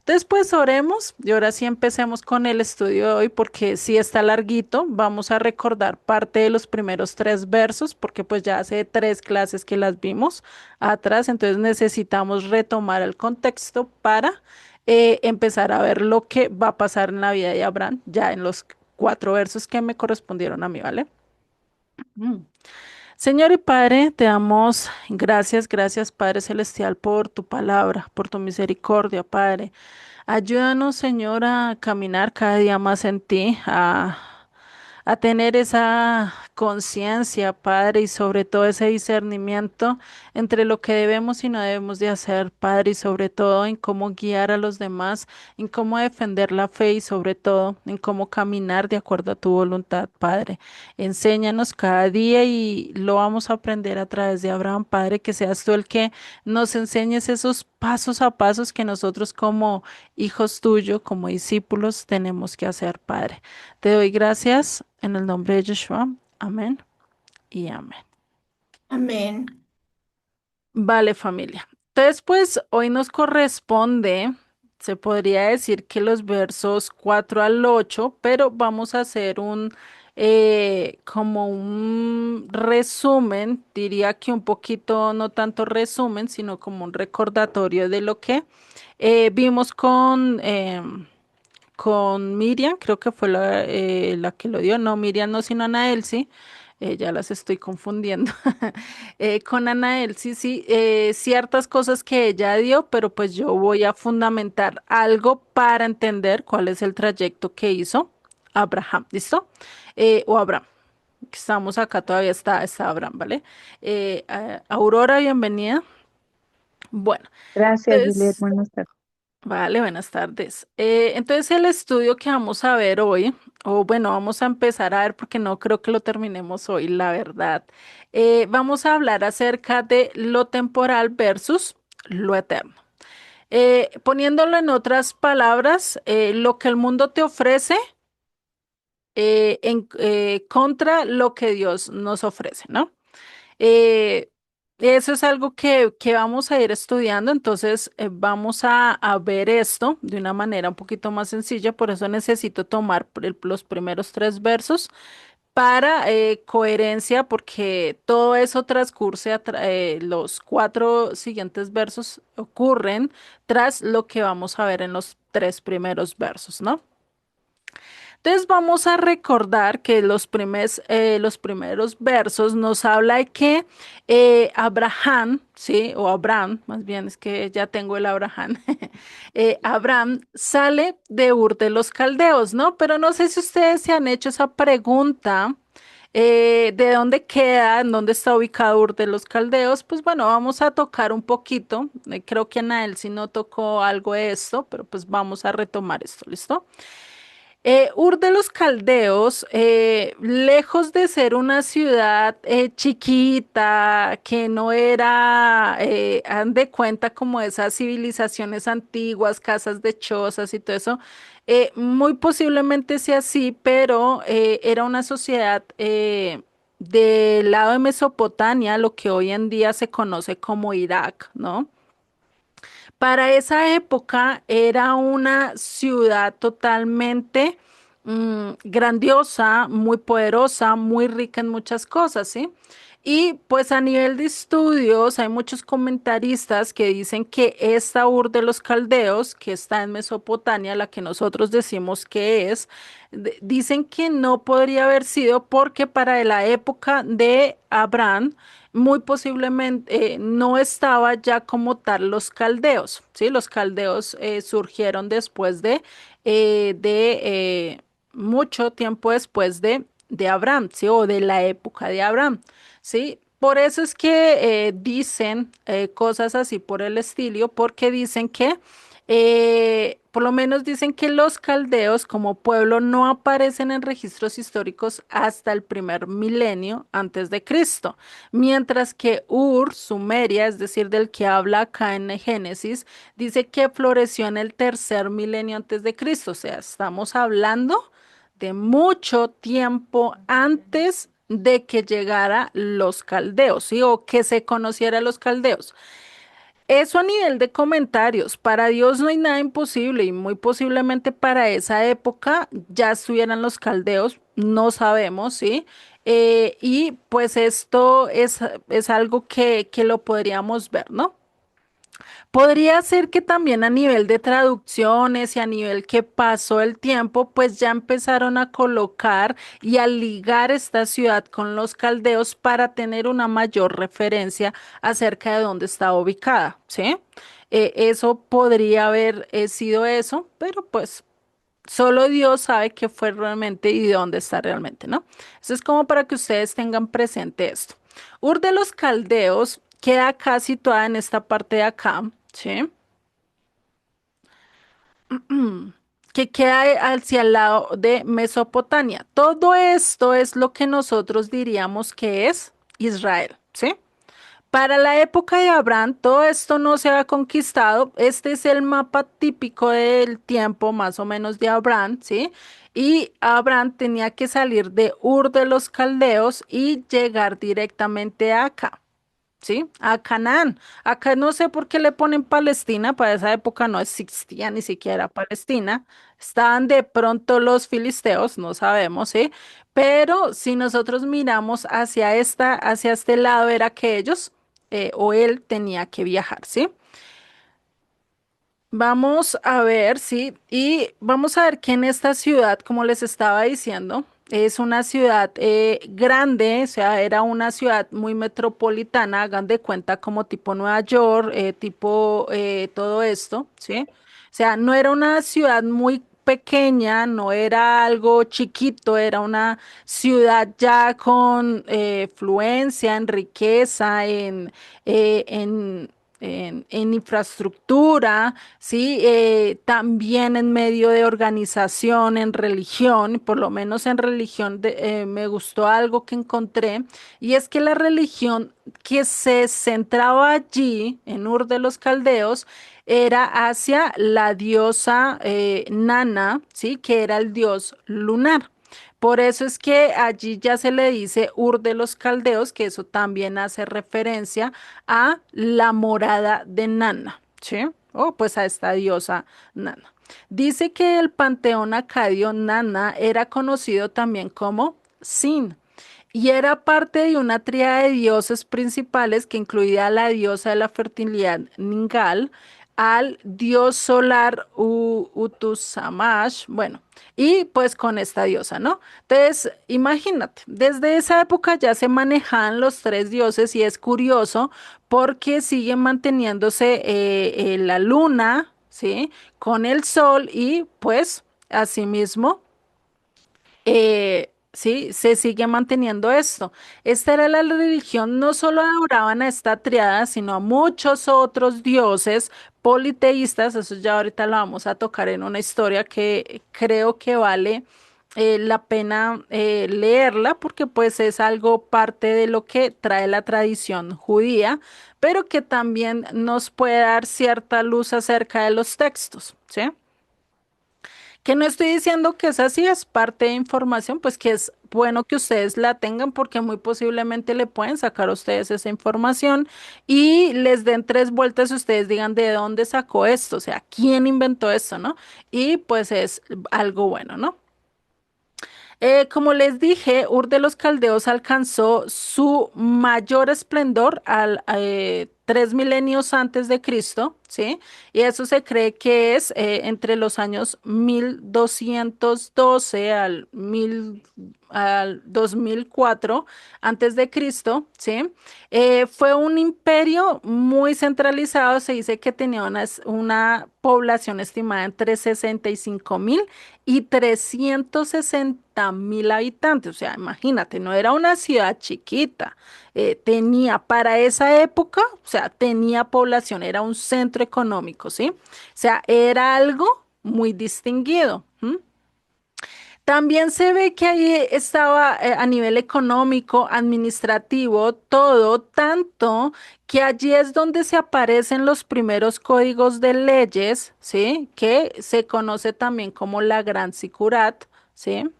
Después oremos y ahora sí empecemos con el estudio de hoy porque sí está larguito. Vamos a recordar parte de los primeros tres versos porque pues ya hace tres clases que las vimos atrás, entonces necesitamos retomar el contexto para empezar a ver lo que va a pasar en la vida de Abraham ya en los cuatro versos que me correspondieron a mí, ¿vale? Mm. Señor y Padre, te damos gracias, gracias Padre Celestial por tu palabra, por tu misericordia, Padre. Ayúdanos, Señor, a caminar cada día más en ti, a tener esa conciencia, Padre, y sobre todo ese discernimiento entre lo que debemos y no debemos de hacer, Padre, y sobre todo en cómo guiar a los demás, en cómo defender la fe y sobre todo en cómo caminar de acuerdo a tu voluntad, Padre. Enséñanos cada día y lo vamos a aprender a través de Abraham, Padre, que seas tú el que nos enseñes esos pasos a pasos que nosotros como hijos tuyos, como discípulos, tenemos que hacer, Padre. Te doy gracias en el nombre de Yeshua. Amén y amén. Amén. Vale, familia. Entonces, pues hoy nos corresponde, se podría decir que los versos 4 al 8, pero vamos a hacer como un resumen, diría que un poquito, no tanto resumen, sino como un recordatorio de lo que vimos con Miriam, creo que fue la que lo dio, no, Miriam no, sino Ana Elsie, ya las estoy confundiendo. Con Ana Elsie, sí, ciertas cosas que ella dio, pero pues yo voy a fundamentar algo para entender cuál es el trayecto que hizo Abraham, ¿listo? O Abraham, que estamos acá, todavía está Abraham, ¿vale? Aurora, bienvenida. Bueno, Gracias, Juliet. entonces... Buenas tardes. Vale, buenas tardes. Entonces el estudio que vamos a ver hoy, o bueno, vamos a empezar a ver porque no creo que lo terminemos hoy, la verdad. Vamos a hablar acerca de lo temporal versus lo eterno. Poniéndolo en otras palabras, lo que el mundo te ofrece contra lo que Dios nos ofrece, ¿no? Eh, Eso es algo que vamos a ir estudiando, entonces vamos a ver esto de una manera un poquito más sencilla, por eso necesito tomar los primeros tres versos para coherencia, porque todo eso transcurre, los cuatro siguientes versos ocurren tras lo que vamos a ver en los tres primeros versos, ¿no? Entonces vamos a recordar que los primeros versos nos habla de que Abraham, ¿sí? O Abraham, más bien es que ya tengo el Abraham. Abraham sale de Ur de los Caldeos, ¿no? Pero no sé si ustedes se han hecho esa pregunta. ¿De dónde queda, en dónde está ubicado Ur de los Caldeos? Pues bueno, vamos a tocar un poquito. Creo que Anael sí no tocó algo de esto, pero pues vamos a retomar esto, ¿listo? Ur de los Caldeos, lejos de ser una ciudad chiquita, que no era, han de cuenta como esas civilizaciones antiguas, casas de chozas y todo eso, muy posiblemente sea así, pero era una sociedad del lado de Mesopotamia, lo que hoy en día se conoce como Irak, ¿no? Para esa época era una ciudad totalmente grandiosa, muy poderosa, muy rica en muchas cosas, ¿sí? Y pues a nivel de estudios hay muchos comentaristas que dicen que esta Ur de los Caldeos, que está en Mesopotamia, la que nosotros decimos que es, dicen que no podría haber sido porque para la época de Abraham, muy posiblemente no estaba ya como tal los caldeos, ¿sí? Los caldeos surgieron después de mucho tiempo después de Abraham, ¿sí? O de la época de Abraham, ¿sí? Por eso es que dicen cosas así por el estilo, porque dicen que por lo menos dicen que los caldeos como pueblo no aparecen en registros históricos hasta el primer milenio antes de Cristo, mientras que Ur, Sumeria, es decir, del que habla acá en Génesis, dice que floreció en el tercer milenio antes de Cristo, o sea, estamos hablando de mucho tiempo antes de que llegara los caldeos, ¿sí? O que se conociera los caldeos. Eso a nivel de comentarios, para Dios no hay nada imposible y muy posiblemente para esa época ya estuvieran los caldeos, no sabemos, ¿sí? Y pues esto es algo que lo podríamos ver, ¿no? Podría ser que también a nivel de traducciones y a nivel que pasó el tiempo, pues ya empezaron a colocar y a ligar esta ciudad con los caldeos para tener una mayor referencia acerca de dónde está ubicada, ¿sí? Eso podría haber sido eso, pero pues solo Dios sabe qué fue realmente y de dónde está realmente, ¿no? Eso es como para que ustedes tengan presente esto. Ur de los Caldeos queda casi situada en esta parte de acá, ¿sí? Que queda hacia el lado de Mesopotamia. Todo esto es lo que nosotros diríamos que es Israel, ¿sí? Para la época de Abraham, todo esto no se había conquistado. Este es el mapa típico del tiempo, más o menos, de Abraham, ¿sí? Y Abraham tenía que salir de Ur de los Caldeos y llegar directamente acá. ¿Sí? A Canaán. Acá no sé por qué le ponen Palestina, para esa época no existía ni siquiera Palestina. Estaban de pronto los filisteos, no sabemos, ¿sí? Pero si nosotros miramos hacia este lado, era que ellos o él tenía que viajar, ¿sí? Vamos a ver, sí, y vamos a ver que en esta ciudad, como les estaba diciendo, es una ciudad grande, o sea, era una ciudad muy metropolitana, hagan de cuenta como tipo Nueva York, tipo todo esto, ¿sí? O sea, no era una ciudad muy pequeña, no era algo chiquito, era una ciudad ya con fluencia, en riqueza, en infraestructura, ¿sí? También en medio de organización, en religión, por lo menos en religión me gustó algo que encontré, y es que la religión que se centraba allí, en Ur de los Caldeos, era hacia la diosa Nana, ¿sí? Que era el dios lunar. Por eso es que allí ya se le dice Ur de los Caldeos, que eso también hace referencia a la morada de Nana, ¿sí? O pues a esta diosa Nana. Dice que el panteón acadio Nana era conocido también como Sin y era parte de una tríada de dioses principales que incluía a la diosa de la fertilidad Ningal, al dios solar Utusamash, bueno, y pues con esta diosa, ¿no? Entonces, imagínate, desde esa época ya se manejaban los tres dioses y es curioso porque siguen manteniéndose la luna, ¿sí? Con el sol y pues asimismo sí, se sigue manteniendo esto. Esta era la religión, no solo adoraban a esta triada, sino a muchos otros dioses politeístas. Eso ya ahorita lo vamos a tocar en una historia que creo que vale la pena leerla porque pues es algo parte de lo que trae la tradición judía, pero que también nos puede dar cierta luz acerca de los textos, ¿sí? Que no estoy diciendo que esa sí es parte de información, pues que es bueno que ustedes la tengan porque muy posiblemente le pueden sacar a ustedes esa información y les den tres vueltas y ustedes digan de dónde sacó esto, o sea, quién inventó esto, ¿no? Y pues es algo bueno, ¿no? Como les dije, Ur de los Caldeos alcanzó su mayor esplendor al 3 milenios antes de Cristo, ¿sí? Y eso se cree que es entre los años 1212 al 2004 antes de Cristo, ¿sí? Fue un imperio muy centralizado, se dice que tenía una población estimada entre 65.000 y 360.000 habitantes. O sea, imagínate, no era una ciudad chiquita. Tenía para esa época, o sea, tenía población, era un centro económico, ¿sí? O sea, era algo muy distinguido. ¿M? También se ve que ahí estaba a nivel económico, administrativo, todo, tanto que allí es donde se aparecen los primeros códigos de leyes, ¿sí? Que se conoce también como la Gran Sicurat, ¿sí?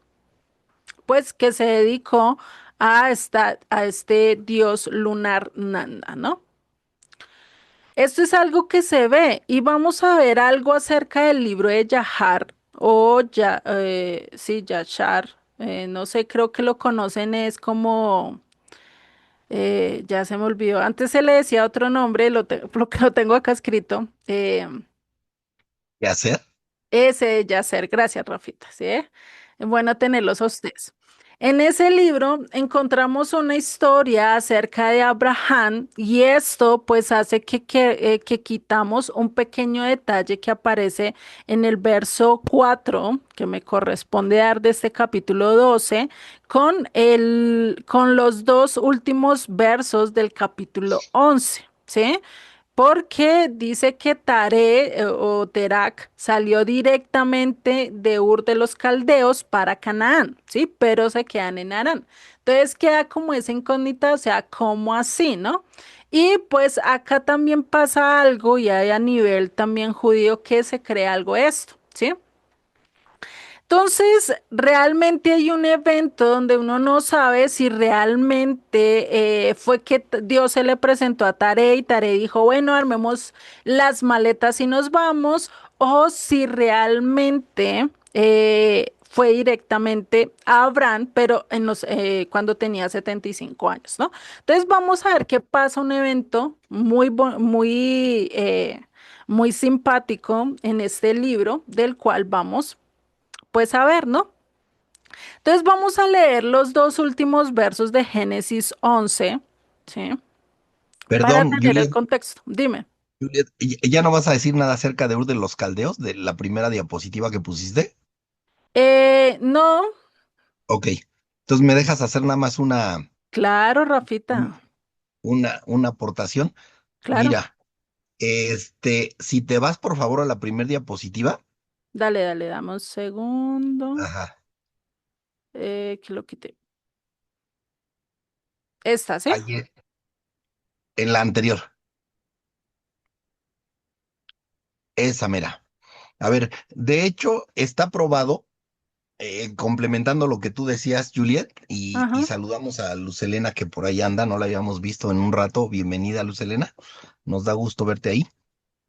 Pues que se dedicó a este dios lunar Nanda, ¿no? Esto es algo que se ve y vamos a ver algo acerca del libro de Yahar o ya, sí, Yashar. No sé, creo que lo conocen, es como, ya se me olvidó. Antes se le decía otro nombre, lo que lo tengo acá escrito. ¿Qué hacer? Ese de Yacer, gracias, Rafita, ¿sí? Bueno tenerlos a ustedes. En ese libro encontramos una historia acerca de Abraham y esto pues hace que quitamos un pequeño detalle que aparece en el verso 4 que me corresponde dar de este capítulo 12 con los dos últimos versos del capítulo 11, ¿sí? Porque dice que Tare o Terak salió directamente de Ur de los Caldeos para Canaán, ¿sí? Pero se quedan en Harán. Entonces queda como esa incógnita, o sea, ¿cómo así, no? Y pues acá también pasa algo y hay a nivel también judío que se crea algo esto, ¿sí? Entonces, realmente hay un evento donde uno no sabe si realmente fue que Dios se le presentó a Tare y Tare dijo, bueno, armemos las maletas y nos vamos, o si realmente fue directamente a Abraham, pero cuando tenía 75 años, ¿no? Entonces, vamos a ver qué pasa, un evento muy simpático en este libro, del cual vamos pues a ver, ¿no? Entonces vamos a leer los dos últimos versos de Génesis 11, ¿sí? Para Perdón, tener el Juliet, contexto. Dime. Juliet, ¿ya no vas a decir nada acerca de Ur de los Caldeos, de la primera diapositiva que pusiste? No, Ok, entonces me dejas hacer nada más claro, un- Rafita, una aportación. claro. Mira, si te vas por favor a la primera diapositiva, Dale, dale, dame un segundo. ajá, Que lo quité. Esta, ¿sí? ahí, en la anterior, esa mera. A ver, de hecho, está probado, complementando lo que tú decías, Juliet, y Ajá. saludamos a Luz Helena que por ahí anda, no la habíamos visto en un rato. Bienvenida, Luz Helena. Nos da gusto verte ahí.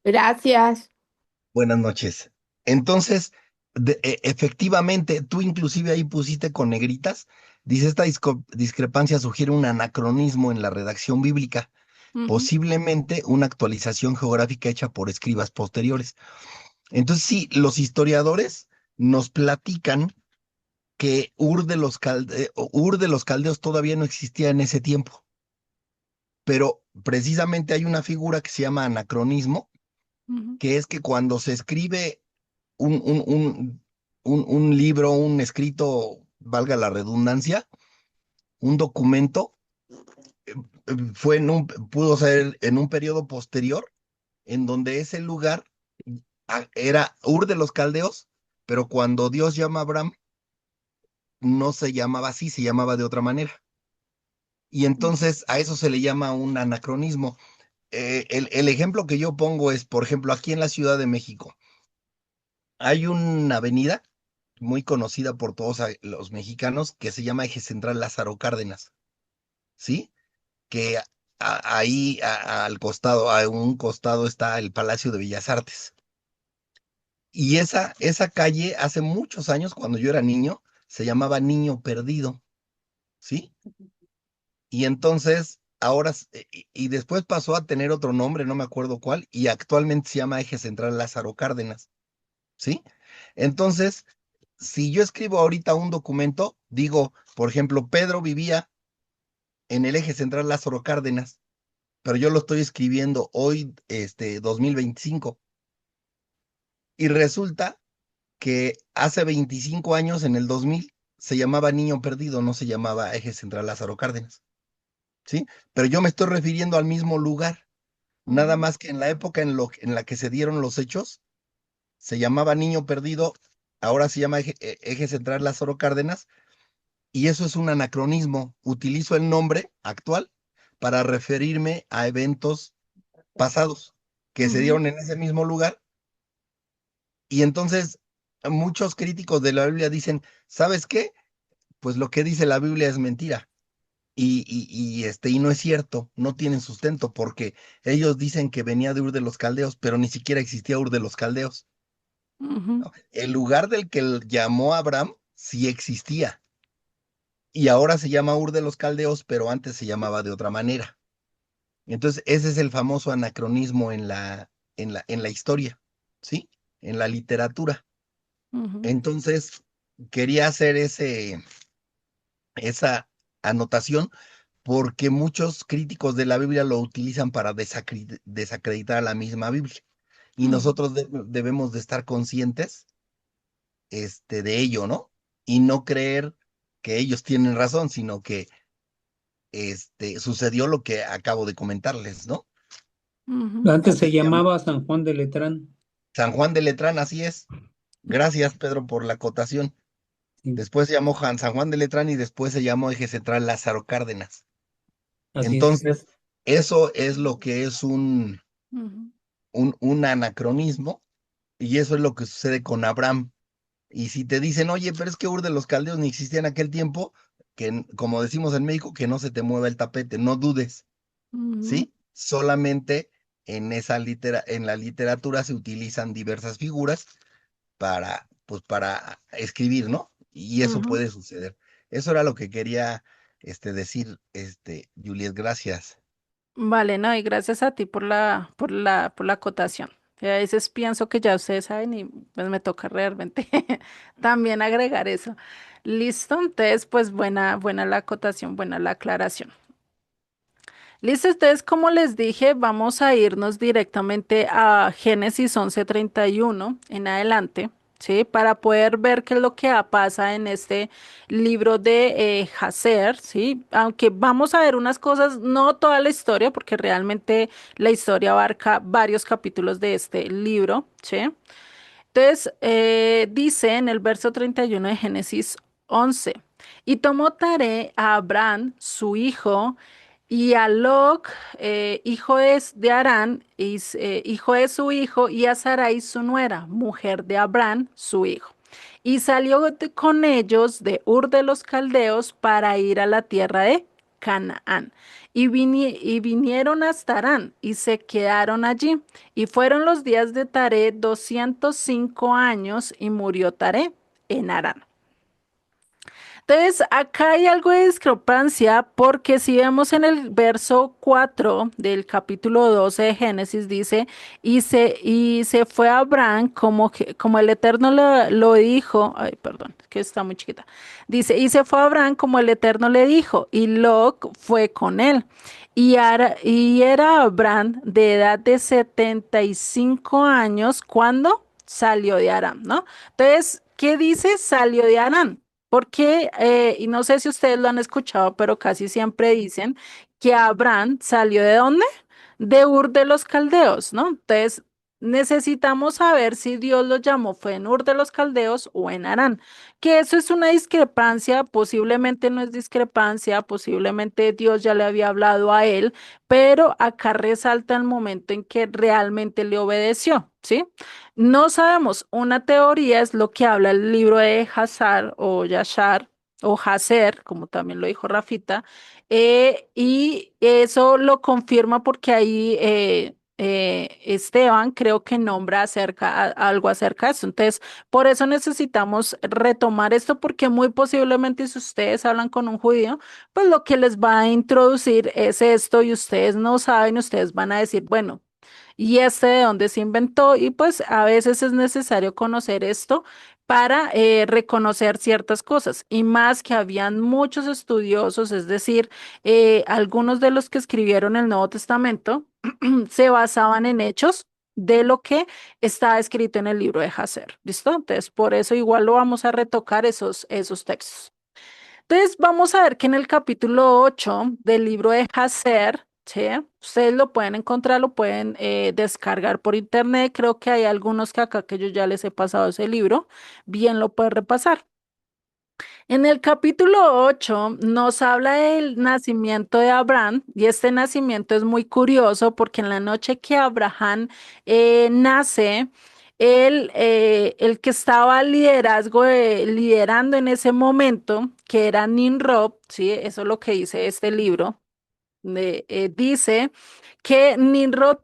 Gracias. Buenas noches. Entonces, efectivamente, tú inclusive ahí pusiste con negritas, dice esta discrepancia sugiere un anacronismo en la redacción bíblica, Ujú, posiblemente una actualización geográfica hecha por escribas posteriores. Entonces, sí, los historiadores nos platican que Ur de los Caldeos todavía no existía en ese tiempo, pero precisamente hay una figura que se llama anacronismo, ujú, que es que cuando se escribe un, un, un, un libro, un escrito, valga la redundancia, un documento, pudo ser en un periodo posterior, en donde ese lugar era Ur de los Caldeos, pero cuando Dios llama a Abraham, no se llamaba así, se llamaba de otra manera. Y ujú, entonces a eso se le llama un anacronismo. El ejemplo que yo pongo es, por ejemplo, aquí en la Ciudad de México, hay una avenida muy conocida por todos los mexicanos que se llama Eje Central Lázaro Cárdenas, ¿sí? Que ahí al costado, a un costado está el Palacio de Bellas Artes. Y esa calle hace muchos años, cuando yo era niño, se llamaba Niño Perdido, ¿sí? Y entonces, y después pasó a tener otro nombre, no me acuerdo cuál, y actualmente se llama Eje Central Lázaro Cárdenas, ¿sí? Entonces, si yo escribo ahorita un documento, digo, por ejemplo, Pedro vivía en el Eje Central Lázaro Cárdenas, pero yo lo estoy escribiendo hoy, 2025, y resulta que hace 25 años, en el 2000, se llamaba Niño Perdido, no se llamaba Eje Central Lázaro Cárdenas, ¿sí? Pero yo me estoy refiriendo al mismo lugar. Nada ujú, más que en la época en la que se dieron los hechos, se llamaba Niño Perdido, ahora se llama Eje Central Lázaro Cárdenas, y eso es un anacronismo. Utilizo el nombre actual para referirme a eventos pasados que se ujú, dieron en ese mismo lugar, y entonces muchos críticos de la Biblia dicen, ¿sabes qué? Pues lo que dice la Biblia es mentira. y no es cierto, no tienen sustento, porque ellos dicen que venía de Ur de los Caldeos, pero ni siquiera existía Ur de los Caldeos. Ujú, ¿No? El lugar del que él llamó Abraham sí existía, y ahora se llama Ur de los Caldeos, pero antes se llamaba de otra manera. Entonces, ese es el famoso anacronismo en la historia, ¿sí? En la literatura. ujú, Entonces, quería hacer esa anotación porque muchos críticos de la Biblia lo utilizan para desacreditar a la misma Biblia. Y ujú, nosotros debemos de estar conscientes de ello, ¿no? Y no creer que ellos tienen razón, sino que sucedió lo que acabo de comentarles, ¿no? ujú. Antes Así se se llama. llamaba San Juan de Letrán. San Juan de Letrán, así es. Gracias, Pedro, por la acotación. Sí, Después se llamó San Juan de Letrán y después se llamó Eje Central Lázaro Cárdenas. así es. Entonces, eso es lo que es Ujú, un anacronismo y eso es lo que sucede con Abraham. Y si te dicen, oye, pero es que Ur de los Caldeos ni existía en aquel tiempo, como decimos en México, que no se te mueva el tapete, no dudes, ujú, ¿sí? Solamente en la literatura se utilizan diversas figuras pues para escribir, ¿no? Y eso ujú. puede suceder. Eso era lo que quería decir, Juliet, gracias. Vale, no, y gracias a ti por la acotación. Que a veces pienso que ya ustedes saben y pues me toca realmente también agregar eso. Listo, entonces pues buena la acotación, buena la aclaración. Listo, entonces como les dije, vamos a irnos directamente a Génesis 11:31 en adelante, ¿sí? Para poder ver qué es lo que pasa en este libro de Jacer, ¿sí? Aunque vamos a ver unas cosas, no toda la historia, porque realmente la historia abarca varios capítulos de este libro, ¿sí? Entonces, dice en el verso 31 de Génesis 11, y tomó Taré a Abraham, su hijo, y a Lot, hijo de Arán, hijo de su hijo, y a Sarai, su nuera, mujer de Abraham, su hijo. Y salió con ellos de Ur de los Caldeos para ir a la tierra de Canaán. Y vinieron hasta Arán y se quedaron allí. Y fueron los días de Taré 205 años y murió Taré en Harán. Entonces, acá hay algo de discrepancia porque si vemos en el verso 4 del capítulo 12 de Génesis, dice, y se fue Abraham como el Eterno lo dijo, ay, perdón, que está muy chiquita, dice, y se fue Abraham como el Eterno le dijo, y Lot fue con él. Y era Abraham de edad de 75 años cuando salió de Aram, ¿no? Entonces, ¿qué dice? Salió de Aram. Porque, y no sé si ustedes lo han escuchado, pero casi siempre dicen que Abraham salió ¿de dónde? De Ur de los Caldeos, ¿no? Entonces, necesitamos saber si Dios lo llamó fue en Ur de los Caldeos o en Harán. Que eso es una discrepancia, posiblemente no es discrepancia, posiblemente Dios ya le había hablado a él, pero acá resalta el momento en que realmente le obedeció, ¿sí? No sabemos, una teoría es lo que habla el libro de Hazar o Yashar o Hazer, como también lo dijo Rafita, y eso lo confirma porque ahí Esteban creo que nombra algo acerca de eso. Entonces, por eso necesitamos retomar esto porque muy posiblemente si ustedes hablan con un judío, pues lo que les va a introducir es esto y ustedes no saben, ustedes van a decir, bueno, y este de dónde se inventó y pues a veces es necesario conocer esto para reconocer ciertas cosas y más que habían muchos estudiosos, es decir, algunos de los que escribieron el Nuevo Testamento se basaban en hechos de lo que está escrito en el libro de Hazer. ¿Listo? Entonces, por eso igual lo vamos a retocar esos textos. Entonces, vamos a ver que en el capítulo 8 del libro de Hacer, ¿sí? Ustedes lo pueden encontrar, lo pueden descargar por internet. Creo que hay algunos que acá que yo ya les he pasado ese libro. Bien, lo pueden repasar. En el capítulo 8 nos habla del nacimiento de Abraham y este nacimiento es muy curioso porque en la noche que Abraham nace, el que estaba liderando en ese momento, que era Nimrod, ¿sí? Eso es lo que dice este libro. Dice que Nimrod,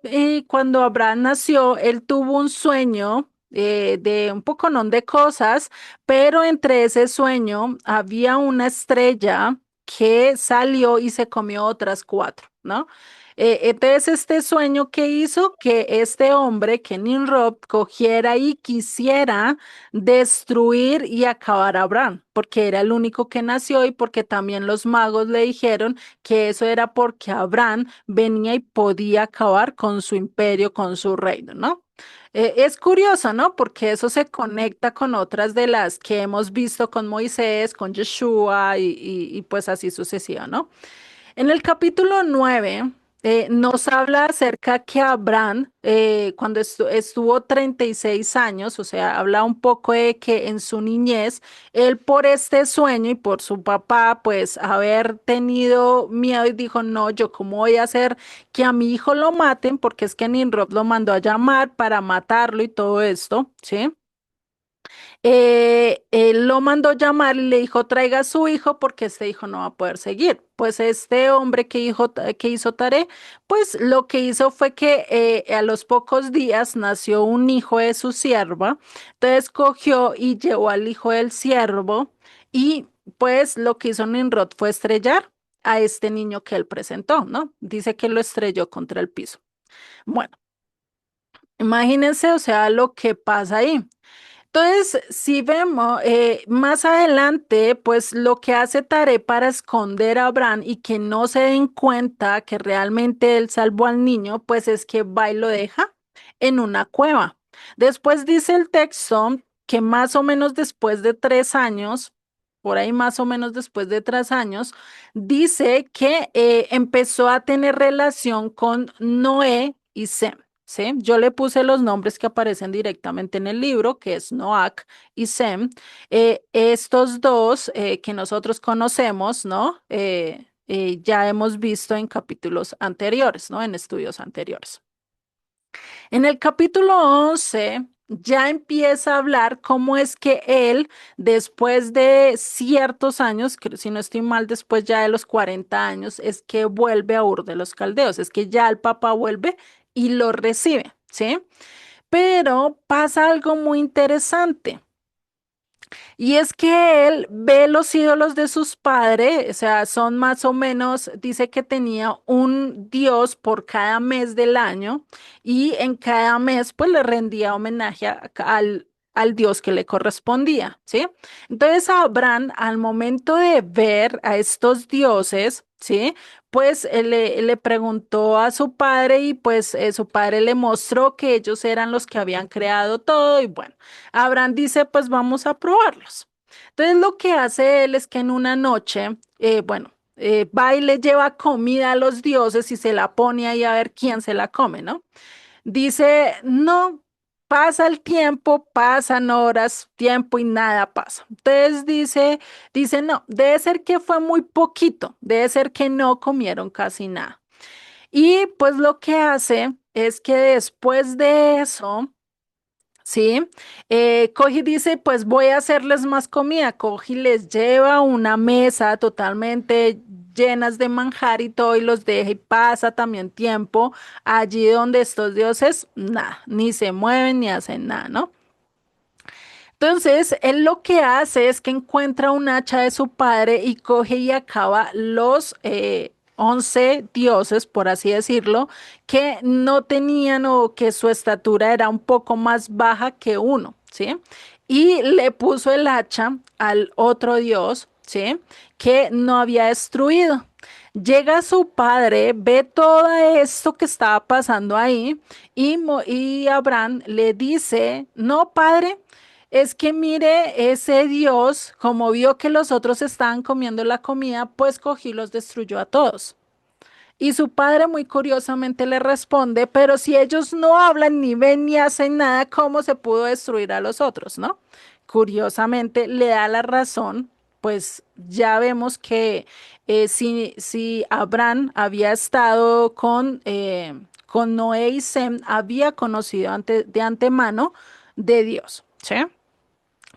cuando Abraham nació, él tuvo un sueño de un poco no de cosas, pero entre ese sueño había una estrella que salió y se comió otras cuatro, ¿no? Entonces, este sueño que hizo que este hombre, que Nimrod, cogiera y quisiera destruir y acabar a Abraham, porque era el único que nació y porque también los magos le dijeron que eso era porque Abraham venía y podía acabar con su imperio, con su reino, ¿no? Es curioso, ¿no? Porque eso se conecta con otras de las que hemos visto con Moisés, con Yeshua y pues así sucesivo, ¿no? En el capítulo 9 nos habla acerca que Abraham, cuando estuvo 36 años, o sea, habla un poco de que en su niñez, él por este sueño y por su papá, pues haber tenido miedo y dijo, no, yo cómo voy a hacer que a mi hijo lo maten, porque es que Nimrod lo mandó a llamar para matarlo y todo esto, ¿sí? Él lo mandó llamar y le dijo, traiga a su hijo porque este hijo no va a poder seguir. Pues este hombre que hizo Taré, pues lo que hizo fue que a los pocos días nació un hijo de su sierva. Entonces cogió y llevó al hijo del siervo y pues lo que hizo Nimrod fue estrellar a este niño que él presentó, ¿no? Dice que lo estrelló contra el piso. Bueno, imagínense, o sea, lo que pasa ahí. Entonces, si vemos más adelante, pues lo que hace Tare para esconder a Abraham y que no se den cuenta que realmente él salvó al niño, pues es que va y lo deja en una cueva. Después dice el texto que más o menos después de 3 años, por ahí más o menos después de 3 años, dice que empezó a tener relación con Noé y Sem. ¿Sí? Yo le puse los nombres que aparecen directamente en el libro, que es Noach y Sem. Estos dos que nosotros conocemos, ¿no? Ya hemos visto en capítulos anteriores, ¿no? En estudios anteriores. En el capítulo 11 ya empieza a hablar cómo es que él, después de ciertos años, que si no estoy mal, después ya de los 40 años, es que vuelve a Ur de los Caldeos, es que ya el papá vuelve y lo recibe, ¿sí? Pero pasa algo muy interesante. Y es que él ve los ídolos de sus padres, o sea, son más o menos, dice que tenía un dios por cada mes del año y en cada mes pues le rendía homenaje al dios que le correspondía, ¿sí? Entonces Abraham al momento de ver a estos dioses, ¿sí? Pues él le preguntó a su padre y pues su padre le mostró que ellos eran los que habían creado todo y bueno. Abraham dice, pues vamos a probarlos. Entonces lo que hace él es que en una noche, bueno, va y le lleva comida a los dioses y se la pone ahí a ver quién se la come, ¿no? Dice, no, pasa el tiempo, pasan horas, tiempo y nada pasa. Entonces dice, no, debe ser que fue muy poquito, debe ser que no comieron casi nada. Y pues lo que hace es que después de eso, ¿sí? Coge y dice, pues voy a hacerles más comida. Coge y les lleva una mesa totalmente llenas de manjar y todo y los deja y pasa también tiempo allí donde estos dioses, nada, ni se mueven ni hacen nada, ¿no? Entonces, él lo que hace es que encuentra un hacha de su padre y coge y acaba los 11 dioses, por así decirlo, que no tenían o que su estatura era un poco más baja que uno, ¿sí? Y le puso el hacha al otro dios, ¿sí? Que no había destruido. Llega su padre, ve todo esto que estaba pasando ahí y Abraham le dice, no, padre. Es que mire, ese Dios, como vio que los otros estaban comiendo la comida, pues cogió y los destruyó a todos. Y su padre muy curiosamente le responde, pero si ellos no hablan, ni ven, ni hacen nada, ¿cómo se pudo destruir a los otros, no? Curiosamente le da la razón, pues ya vemos que si Abraham había estado con Noé y Sem, había conocido de antemano de Dios, ¿sí?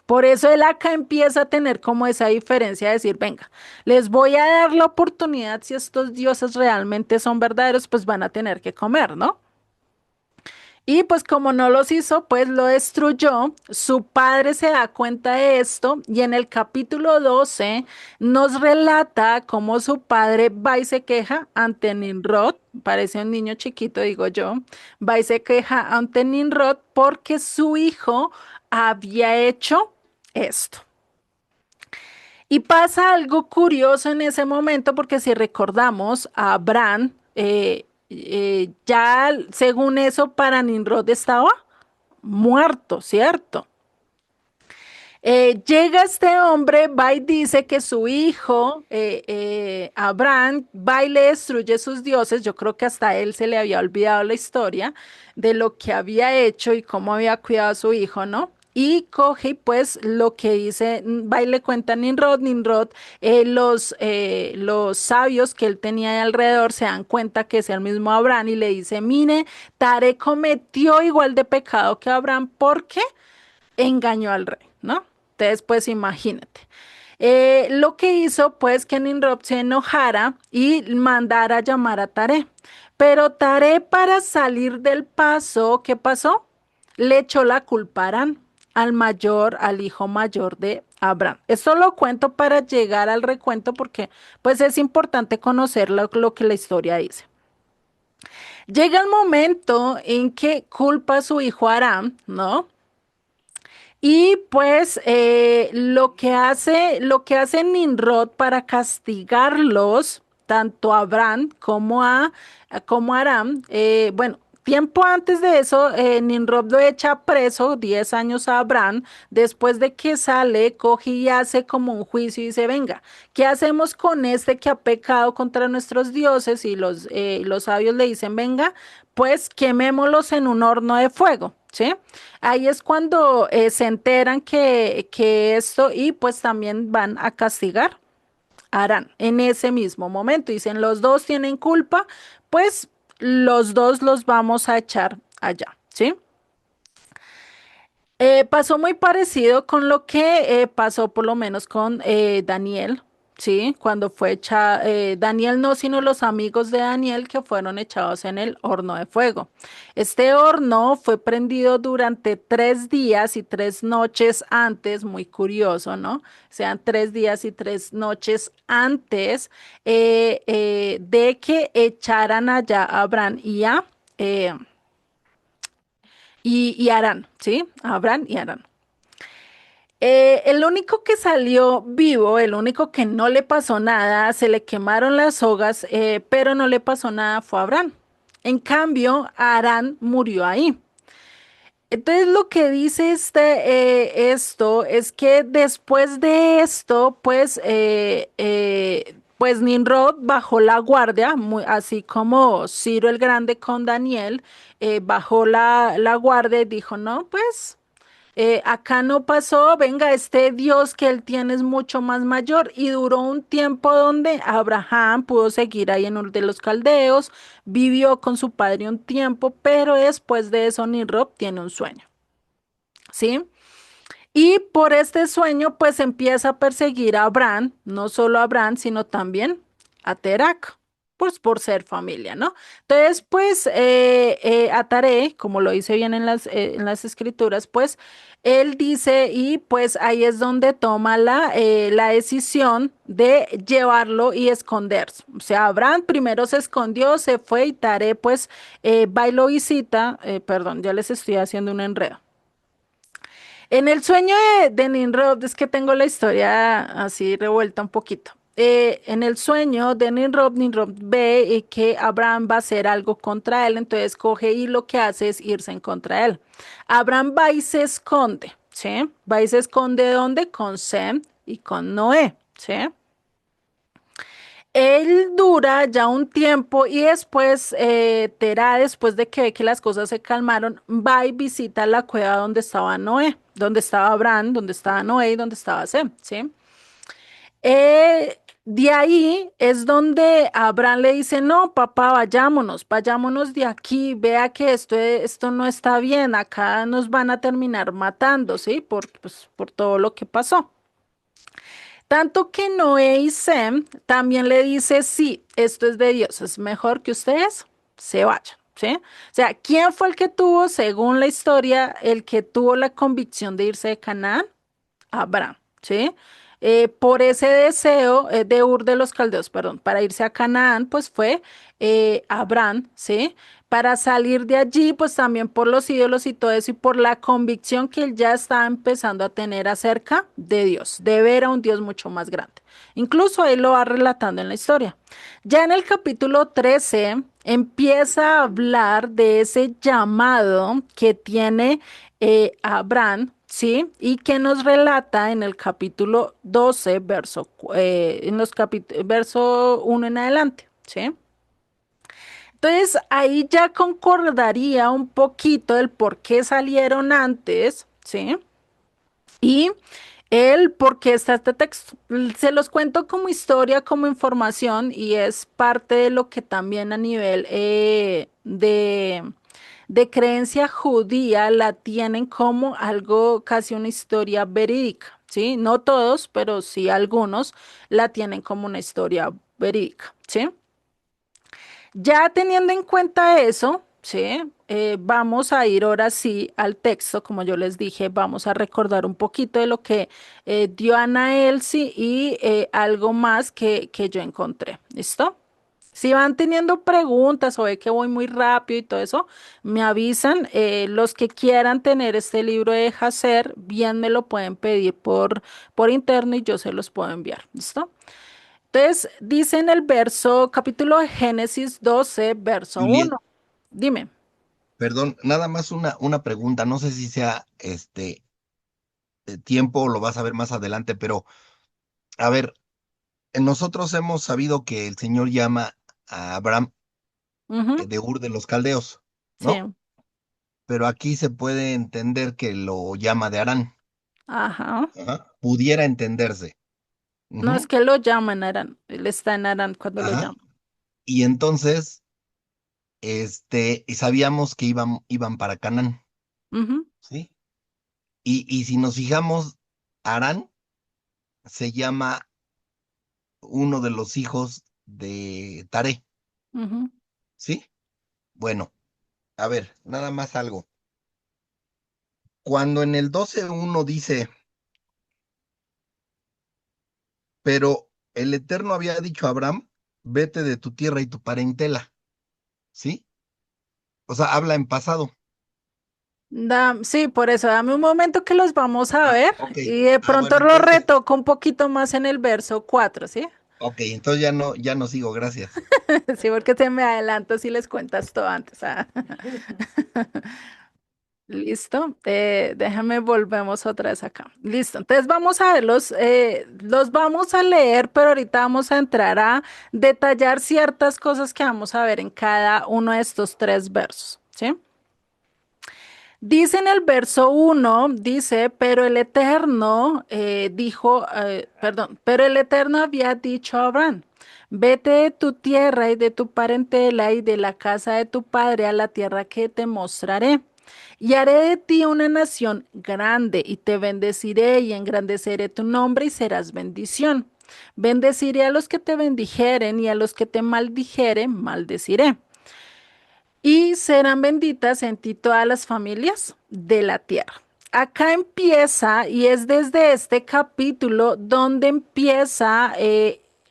Por eso él acá empieza a tener como esa diferencia de decir, venga, les voy a dar la oportunidad, si estos dioses realmente son verdaderos, pues van a tener que comer, ¿no? Y pues como no los hizo, pues lo destruyó. Su padre se da cuenta de esto y en el capítulo 12 nos relata cómo su padre va y se queja ante Nimrod, parece un niño chiquito, digo yo, va y se queja ante Nimrod porque su hijo había hecho esto. Y pasa algo curioso en ese momento porque si recordamos a Abraham, ya según eso para Nimrod estaba muerto, ¿cierto? Llega este hombre, va y dice que su hijo, Abraham, va y le destruye sus dioses. Yo creo que hasta a él se le había olvidado la historia de lo que había hecho y cómo había cuidado a su hijo, ¿no? Y coge y pues lo que dice, va y le cuenta a Nimrod, los sabios que él tenía ahí alrededor se dan cuenta que es el mismo Abraham y le dice, mire, Tare cometió igual de pecado que Abraham porque engañó al rey, ¿no? Entonces, pues imagínate. Lo que hizo, pues, que Nimrod se enojara y mandara a llamar a Taré. Pero Taré, para salir del paso, ¿qué pasó? Le echó la culpa a Arán, al mayor, al hijo mayor de Abraham. Esto lo cuento para llegar al recuento porque, pues, es importante conocer lo que la historia dice. Llega el momento en que culpa a su hijo Aram, ¿no? Y pues lo que hace Nimrod para castigarlos, tanto a Abraham como a Aram, bueno, tiempo antes de eso, Nimrod lo echa preso 10 años a Abraham, después de que sale, coge y hace como un juicio y dice, venga, ¿qué hacemos con este que ha pecado contra nuestros dioses? Y los sabios le dicen, venga, pues quemémoslos en un horno de fuego, ¿sí? Ahí es cuando se enteran que esto y pues también van a castigar a Arán en ese mismo momento. Dicen, los dos tienen culpa, pues los dos los vamos a echar allá, ¿sí? Pasó muy parecido con lo que pasó por lo menos con Daniel, ¿sí? Cuando fue echado, Daniel no, sino los amigos de Daniel que fueron echados en el horno de fuego. Este horno fue prendido durante 3 días y 3 noches antes, muy curioso, ¿no? O sean 3 días y 3 noches antes de que echaran allá a Abraham eh, y Arán, ¿sí? Abraham y Arán. El único que salió vivo, el único que no le pasó nada, se le quemaron las sogas, pero no le pasó nada fue Abraham. En cambio, Arán murió ahí. Entonces lo que dice esto es que después de esto, pues Nimrod bajó la guardia, así como Ciro el Grande con Daniel, bajó la guardia y dijo, no, pues acá no pasó, venga, este Dios que él tiene es mucho más mayor y duró un tiempo donde Abraham pudo seguir ahí en Ur de los Caldeos, vivió con su padre un tiempo, pero después de eso Nimrod tiene un sueño, ¿sí? Y por este sueño pues empieza a perseguir a Abraham, no solo a Abraham, sino también a Terak, pues por ser familia, ¿no? Entonces pues a Taré, como lo dice bien en las escrituras, pues él dice y pues ahí es donde toma la decisión de llevarlo y esconderse. O sea, Abraham primero se escondió, se fue y Taré pues va y lo visita, perdón, ya les estoy haciendo un enredo. En el sueño de Nimrod, es que tengo la historia así revuelta un poquito. En el sueño de Nimrod, Nimrod ve que Abraham va a hacer algo contra él, entonces coge y lo que hace es irse en contra de él. Abraham va y se esconde, ¿sí? Va y se esconde ¿dónde? Con Sem y con Noé, ¿sí? Él dura ya un tiempo y después, Terah, después de que ve que las cosas se calmaron, va y visita la cueva donde estaba Noé, donde estaba Abraham, donde estaba Noé y donde estaba Sem, ¿sí? De ahí es donde Abraham le dice, no, papá, vayámonos, vayámonos de aquí, vea que esto no está bien, acá nos van a terminar matando, ¿sí? Pues, por todo lo que pasó. Tanto que Noé y Sem también le dice, sí, esto es de Dios, es mejor que ustedes se vayan, ¿sí? O sea, ¿quién fue el que tuvo, según la historia, el que tuvo la convicción de irse de Canaán? Abraham, ¿sí? Por ese deseo de Ur de los Caldeos, perdón, para irse a Canaán, pues fue Abraham, ¿sí? Para salir de allí, pues también por los ídolos y todo eso, y por la convicción que él ya estaba empezando a tener acerca de Dios, de ver a un Dios mucho más grande. Incluso él lo va relatando en la historia. Ya en el capítulo 13 empieza a hablar de ese llamado que tiene Abraham, ¿sí? Y que nos relata en el capítulo 12, verso 1 en adelante, ¿sí? Entonces ahí ya concordaría un poquito el por qué salieron antes, ¿sí? Y el por qué está este texto. Se los cuento como historia, como información y es parte de lo que también a nivel de creencia judía la tienen como algo, casi una historia verídica, ¿sí? No todos, pero sí algunos la tienen como una historia verídica, ¿sí? Ya teniendo en cuenta eso, ¿sí? Vamos a ir ahora sí al texto, como yo les dije, vamos a recordar un poquito de lo que dio Ana Elsie y algo más que yo encontré. ¿Listo? Si van teniendo preguntas o ve que voy muy rápido y todo eso, me avisan. Los que quieran tener este libro de Hacer, bien me lo pueden pedir por interno y yo se los puedo enviar. ¿Listo? Entonces, dice en el verso, capítulo de Génesis 12, verso Juliet, 1. Dime. perdón, nada más una pregunta, no sé si sea tiempo o lo vas a ver más adelante, pero a ver, nosotros hemos sabido que el Señor llama a Abraham Ujú, de Ur de los Caldeos, sí, ¿no? Pero aquí se puede entender que lo llama de Harán. ajá. Ajá. Pudiera entenderse. No es Ujú. que lo llaman Arán, él está en Arán cuando lo Ajá. llaman. Y entonces, y sabíamos que iban para Canaán, Ujú, ¿sí? Y si nos fijamos, Harán se llama uno de los hijos de Taré, ujú, ¿sí? Bueno, a ver, nada más algo. Cuando en el 12:1 dice, pero el Eterno había dicho a Abraham, vete de tu tierra y tu parentela, ¿sí? O sea, habla en pasado. sí, por eso, dame un momento que los vamos a Ah, ver ok. y de Ah, pronto bueno, lo entonces, retoco un poquito más en el verso 4, ¿sí? ok, entonces ya no sigo, gracias. Sí, porque se me adelanto si les cuentas todo antes. Ah. Listo, déjame volvemos otra vez acá. Listo, entonces vamos a verlos, los vamos a leer, pero ahorita vamos a entrar a detallar ciertas cosas que vamos a ver en cada uno de estos tres versos, ¿sí? Dice en el verso 1, dice, pero el Eterno dijo, perdón, pero el Eterno había dicho a Abraham, vete de tu tierra y de tu parentela y de la casa de tu padre a la tierra que te mostraré. Y haré de ti una nación grande y te bendeciré y engrandeceré tu nombre y serás bendición. Bendeciré a los que te bendijeren y a los que te maldijeren, maldeciré y serán benditas en ti todas las familias de la tierra. Acá empieza, y es desde este capítulo donde empieza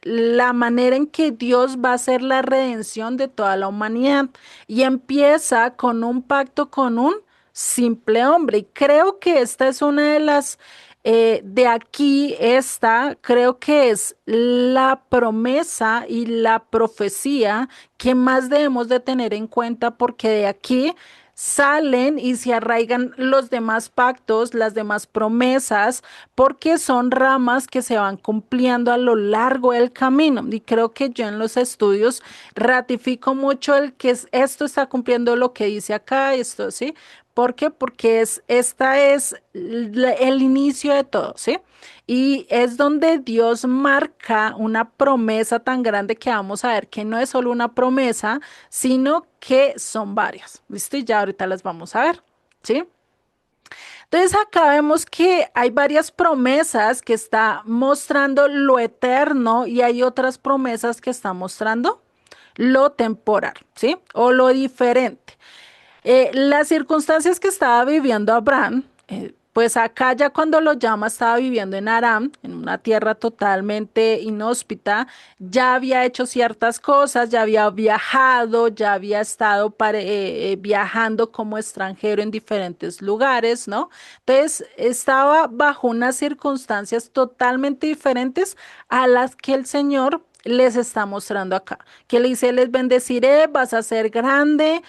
la manera en que Dios va a hacer la redención de toda la humanidad. Y empieza con un pacto con un simple hombre. Y creo que esta es una de las, de aquí, esta creo que es la promesa y la profecía que más debemos de tener en cuenta porque de aquí salen y se arraigan los demás pactos, las demás promesas, porque son ramas que se van cumpliendo a lo largo del camino. Y creo que yo en los estudios ratifico mucho el que esto está cumpliendo lo que dice acá, esto sí, ¿Por qué? Porque esta es el inicio de todo, ¿sí? Y es donde Dios marca una promesa tan grande que vamos a ver que no es solo una promesa, sino que son varias. ¿Listo? Y ya ahorita las vamos a ver, ¿sí? Entonces acá vemos que hay varias promesas que está mostrando lo eterno y hay otras promesas que están mostrando lo temporal, ¿sí? O lo diferente. Las circunstancias que estaba viviendo Abraham, pues acá ya cuando lo llama estaba viviendo en Aram, en una tierra totalmente inhóspita, ya había hecho ciertas cosas, ya había viajado, ya había estado viajando como extranjero en diferentes lugares, ¿no? Entonces estaba bajo unas circunstancias totalmente diferentes a las que el Señor les está mostrando acá, que le dice, les bendeciré, vas a ser grande,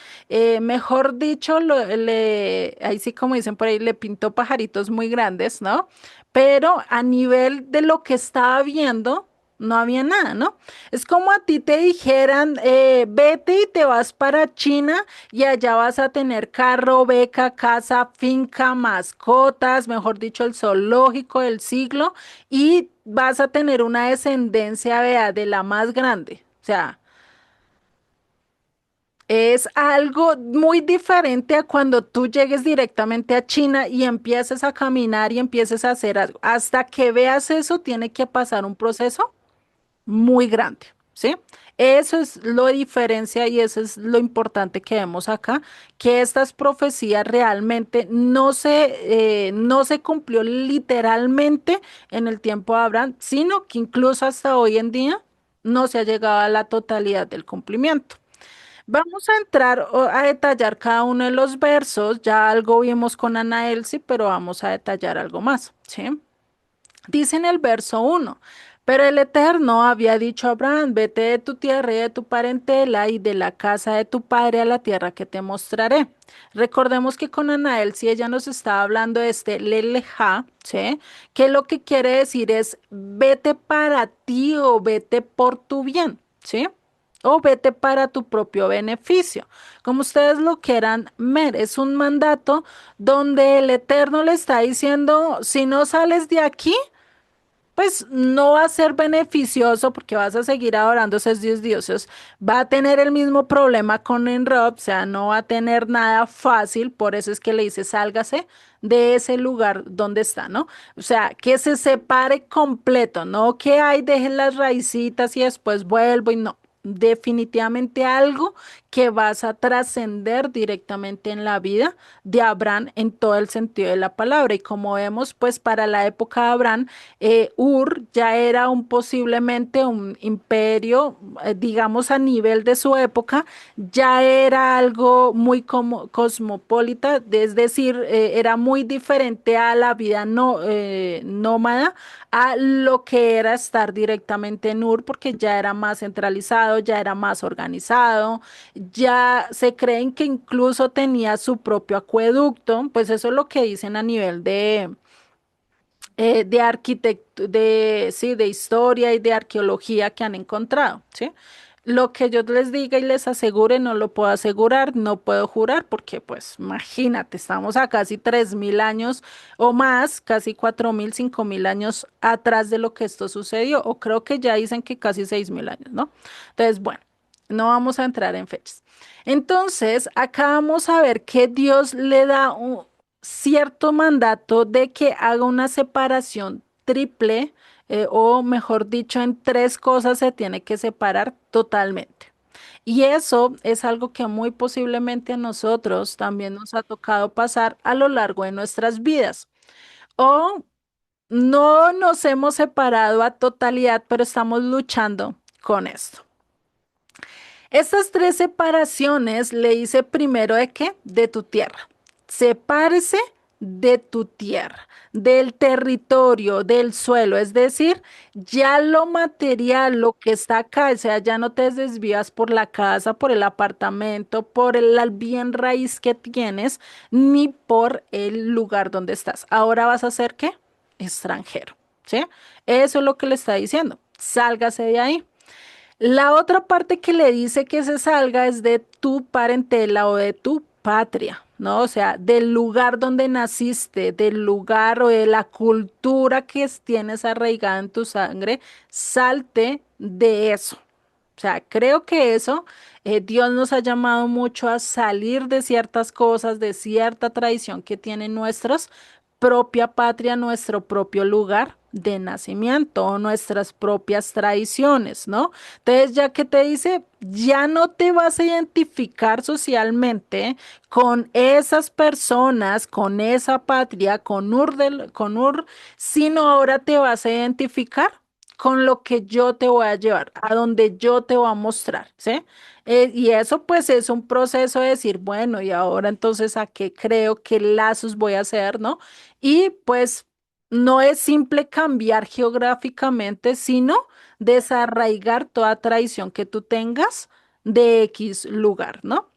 mejor dicho, ahí sí como dicen por ahí, le pintó pajaritos muy grandes, ¿no? Pero a nivel de lo que estaba viendo, no había nada, ¿no? Es como a ti te dijeran, vete y te vas para China y allá vas a tener carro, beca, casa, finca, mascotas, mejor dicho, el zoológico del siglo y vas a tener una descendencia, vea, de la más grande. O sea, es algo muy diferente a cuando tú llegues directamente a China y empieces a caminar y empieces a hacer algo. Hasta que veas eso, tiene que pasar un proceso muy grande, ¿sí? Eso es lo diferencia y eso es lo importante que vemos acá, que estas profecías realmente no se cumplió literalmente en el tiempo de Abraham, sino que incluso hasta hoy en día no se ha llegado a la totalidad del cumplimiento. Vamos a entrar a detallar cada uno de los versos, ya algo vimos con Ana Elsie, pero vamos a detallar algo más, ¿sí? Dice en el verso 1, pero el Eterno había dicho a Abraham, vete de tu tierra y de tu parentela y de la casa de tu padre a la tierra que te mostraré. Recordemos que con Anael, si ella nos está hablando de este Leleja, ¿sí? Que lo que quiere decir es vete para ti o vete por tu bien, ¿sí? O vete para tu propio beneficio. Como ustedes lo quieran ver, es un mandato donde el Eterno le está diciendo, si no sales de aquí, pues no va a ser beneficioso porque vas a seguir adorando esos dioses. Va a tener el mismo problema con Enrob, o sea, no va a tener nada fácil, por eso es que le dice sálgase de ese lugar donde está, ¿no? O sea, que se separe completo, no que hay, dejen las raicitas y después vuelvo y no. Definitivamente algo que vas a trascender directamente en la vida de Abraham en todo el sentido de la palabra. Y como vemos, pues para la época de Abraham, Ur ya era posiblemente un imperio, digamos a nivel de su época, ya era algo muy cosmopolita, es decir, era muy diferente a la vida nómada, a lo que era estar directamente en Ur, porque ya era más centralizado, ya era más organizado, ya se creen que incluso tenía su propio acueducto, pues eso es lo que dicen a nivel de arquitectura, sí, de historia y de arqueología que han encontrado, ¿sí? Lo que yo les diga y les asegure, no lo puedo asegurar, no puedo jurar, porque pues imagínate, estamos a casi 3.000 años o más, casi 4.000, 5.000 años atrás de lo que esto sucedió, o creo que ya dicen que casi 6.000 años, ¿no? Entonces, bueno, no vamos a entrar en fechas. Entonces, acá vamos a ver que Dios le da cierto mandato de que haga una separación triple, o mejor dicho, en tres cosas se tiene que separar totalmente. Y eso es algo que muy posiblemente a nosotros también nos ha tocado pasar a lo largo de nuestras vidas. O no nos hemos separado a totalidad, pero estamos luchando con esto. Estas tres separaciones le hice primero de qué? De tu tierra. Sepárese de tu tierra, del territorio, del suelo, es decir, ya lo material, lo que está acá, o sea, ya no te desvías por la casa, por el apartamento, por el bien raíz que tienes, ni por el lugar donde estás. Ahora vas a ser ¿qué? Extranjero, ¿sí? Eso es lo que le está diciendo. Sálgase de ahí. La otra parte que le dice que se salga es de tu parentela o de tu patria, ¿no? O sea, del lugar donde naciste, del lugar o de la cultura que tienes arraigada en tu sangre, salte de eso. O sea, creo que eso, Dios nos ha llamado mucho a salir de ciertas cosas, de cierta tradición que tienen nuestras propia patria, nuestro propio lugar de nacimiento o nuestras propias tradiciones, ¿no? Entonces, ya que te dice, ya no te vas a identificar socialmente con esas personas, con esa patria, con Ur, sino ahora te vas a identificar con lo que yo te voy a llevar, a donde yo te voy a mostrar, ¿sí? Y eso pues es un proceso de decir, bueno, y ahora entonces a qué creo, qué lazos voy a hacer, ¿no? Y pues no es simple cambiar geográficamente, sino desarraigar toda tradición que tú tengas de X lugar, ¿no?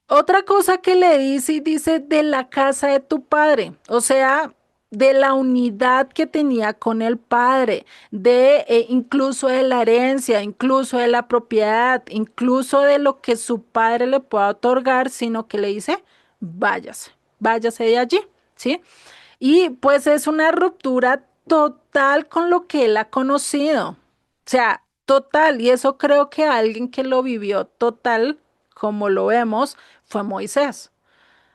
Otra cosa que le dice y dice de la casa de tu padre, o sea, de la unidad que tenía con el padre, de incluso de la herencia, incluso de la propiedad, incluso de lo que su padre le pueda otorgar, sino que le dice, váyase, váyase de allí, ¿sí? Y pues es una ruptura total con lo que él ha conocido. O sea, total. Y eso creo que alguien que lo vivió total, como lo vemos, fue Moisés.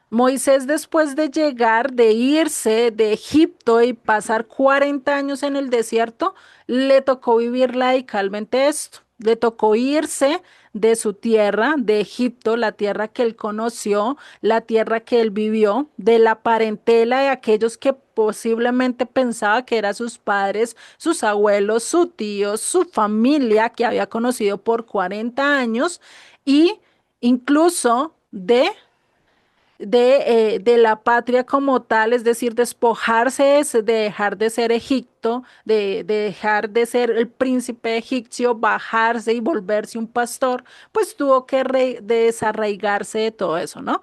Moisés después de llegar, de irse de Egipto y pasar 40 años en el desierto, le tocó vivir radicalmente esto. Le tocó irse de su tierra, de Egipto, la tierra que él conoció, la tierra que él vivió, de la parentela de aquellos que posiblemente pensaba que eran sus padres, sus abuelos, sus tíos, su familia que había conocido por 40 años y incluso de la patria como tal, es decir, despojarse de dejar de ser Egipto, de dejar de ser el príncipe egipcio, bajarse y volverse un pastor, pues tuvo que desarraigarse de todo eso, ¿no?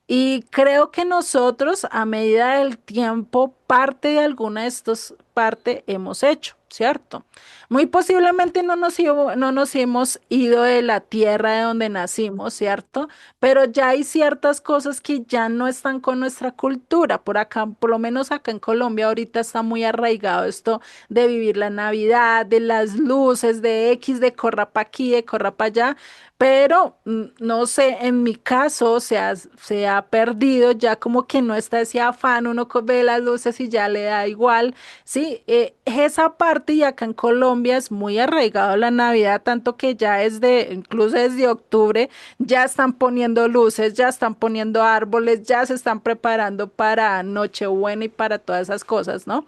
Y creo que nosotros, a medida del tiempo, parte de alguna de estas partes hemos hecho, ¿cierto? Muy posiblemente no nos hemos ido de la tierra de donde nacimos, ¿cierto? Pero ya hay ciertas cosas que ya no están con nuestra cultura. Por acá, por lo menos acá en Colombia, ahorita está muy arraigado esto de vivir la Navidad, de las luces, de X, de corra pa' aquí, de corra pa' allá. Pero no sé, en mi caso se ha perdido, ya como que no está ese afán, uno ve las luces y ya le da igual. Sí, esa parte y acá en Colombia es muy arraigado la Navidad, tanto que ya incluso desde octubre, ya están poniendo luces, ya están poniendo árboles, ya se están preparando para Nochebuena y para todas esas cosas, ¿no?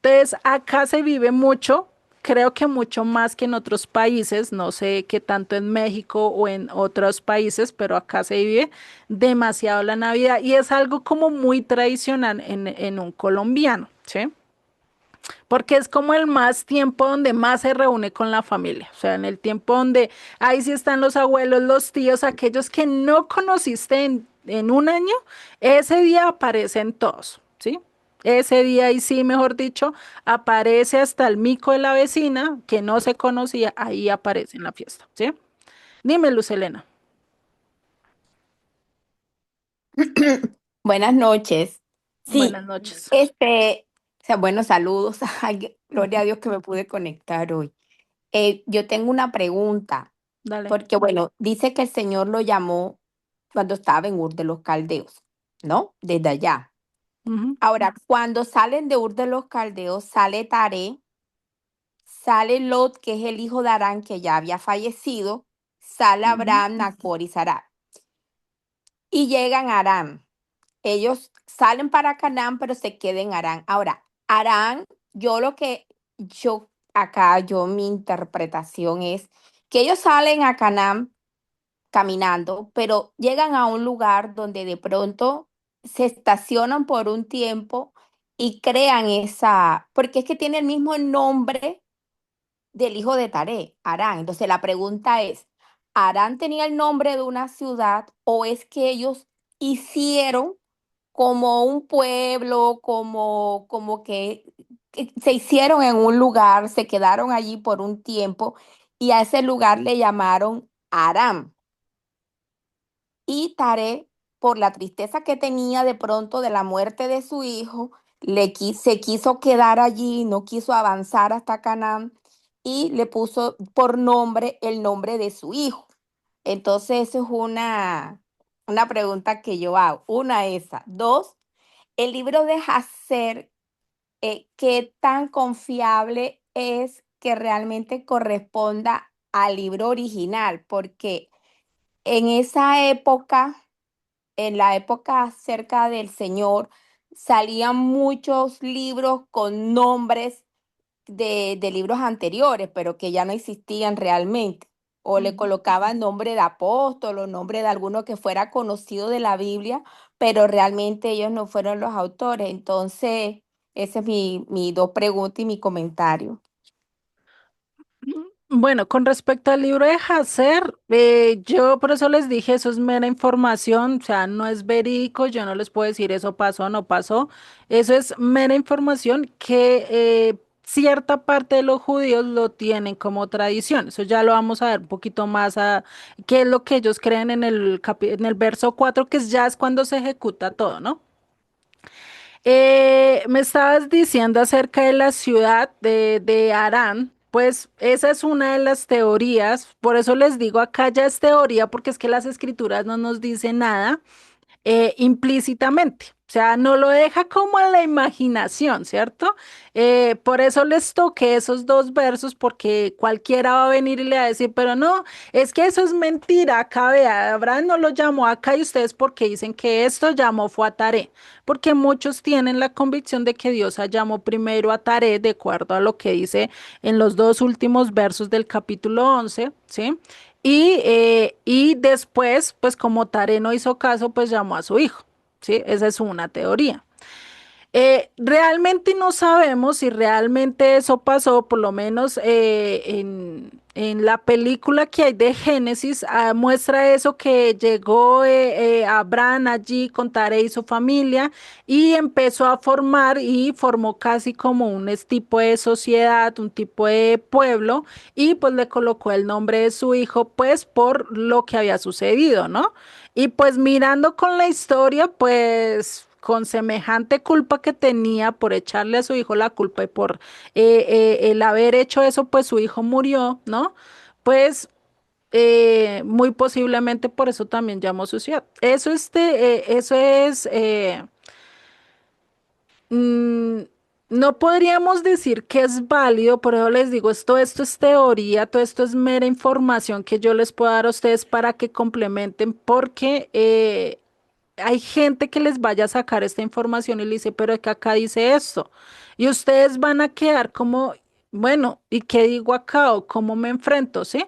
Entonces, acá se vive mucho, creo que mucho más que en otros países, no sé qué tanto en México o en otros países, pero acá se vive demasiado la Navidad y es algo como muy tradicional en un colombiano, ¿sí? Porque es como el más tiempo donde más se reúne con la familia, o sea, en el tiempo donde ahí sí están los abuelos, los tíos, aquellos que no conociste en un año, ese día aparecen todos, ¿sí? Ese día y sí, mejor dicho, aparece hasta el mico de la vecina que no se conocía, ahí aparece en la fiesta, ¿sí? Dime, Luz Elena. Buenas noches. Buenas Sí, noches. o sea, buenos saludos. Ay, gloria a Dios que me pude conectar hoy. Yo tengo una pregunta, Dale. porque bueno, dice que el Señor lo llamó cuando estaba en Ur de los Caldeos, ¿no? Desde allá. Ujú, Ahora, cuando salen de Ur de los Caldeos, sale Taré, sale Lot, que es el hijo de Arán, que ya había fallecido, sale ujú, Abraham, Nacor y Sará, y llegan a Arán. Ellos salen para Canaán, pero se quedan en Harán. Ahora, Harán, mi interpretación es que ellos salen a Canaán caminando, pero llegan a un lugar donde de pronto se estacionan por un tiempo y crean porque es que tiene el mismo nombre del hijo de Taré, Harán. Entonces la pregunta es, ¿Harán tenía el nombre de una ciudad o es que ellos hicieron como un pueblo, como que se hicieron en un lugar, se quedaron allí por un tiempo y a ese lugar le llamaron Aram? Y Taré, por la tristeza que tenía de pronto de la muerte de su hijo, se quiso quedar allí, no quiso avanzar hasta Canaán y le puso por nombre el nombre de su hijo. Entonces, eso es una pregunta que yo hago. Una, esa. Dos, el libro de Hacer, ¿qué tan confiable es que realmente corresponda al libro original? Porque en esa época, en la época cerca del Señor, salían muchos libros con nombres de libros anteriores, pero que ya no existían realmente. O le Ujú. colocaban nombre de apóstol o nombre de alguno que fuera conocido de la Biblia, pero realmente ellos no fueron los autores. Entonces, esa es mi dos preguntas y mi comentario. Bueno, con respecto al libro de Hacer, yo por eso les dije, eso es mera información, o sea, no es verídico, yo no les puedo decir eso pasó o no pasó, eso es mera información que cierta parte de los judíos lo tienen como tradición, eso ya lo vamos a ver un poquito más a qué es lo que ellos creen en en el verso 4, que ya es cuando se ejecuta todo, ¿no? Me estabas diciendo acerca de la ciudad de Arán, pues esa es una de las teorías, por eso les digo acá ya es teoría, porque es que las escrituras no nos dicen nada implícitamente. O sea, no lo deja como a la imaginación, ¿cierto? Por eso les toqué esos dos versos, porque cualquiera va a venir y le va a decir, pero no, es que eso es mentira. Acá vea, Abraham no lo llamó acá y ustedes porque dicen que esto llamó fue a Taré, porque muchos tienen la convicción de que Dios llamó primero a Taré, de acuerdo a lo que dice en los dos últimos versos del capítulo 11, ¿sí? Y después, pues como Tare no hizo caso, pues llamó a su hijo, ¿sí? Esa es una teoría. Realmente no sabemos si realmente eso pasó, por lo menos en la película que hay de Génesis, muestra eso que llegó Abraham allí con Tare y su familia y empezó a formar y formó casi como tipo de sociedad, un tipo de pueblo y pues le colocó el nombre de su hijo pues por lo que había sucedido, ¿no? Y pues mirando con la historia, pues con semejante culpa que tenía por echarle a su hijo la culpa y por el haber hecho eso, pues su hijo murió, ¿no? Pues muy posiblemente por eso también llamó su ciudad. Eso es Mm, no podríamos decir que es válido, por eso les digo, esto es teoría, todo esto es mera información que yo les puedo dar a ustedes para que complementen, porque hay gente que les vaya a sacar esta información y le dice, pero es que acá dice esto, y ustedes van a quedar como, bueno, ¿y qué digo acá o cómo me enfrento, sí?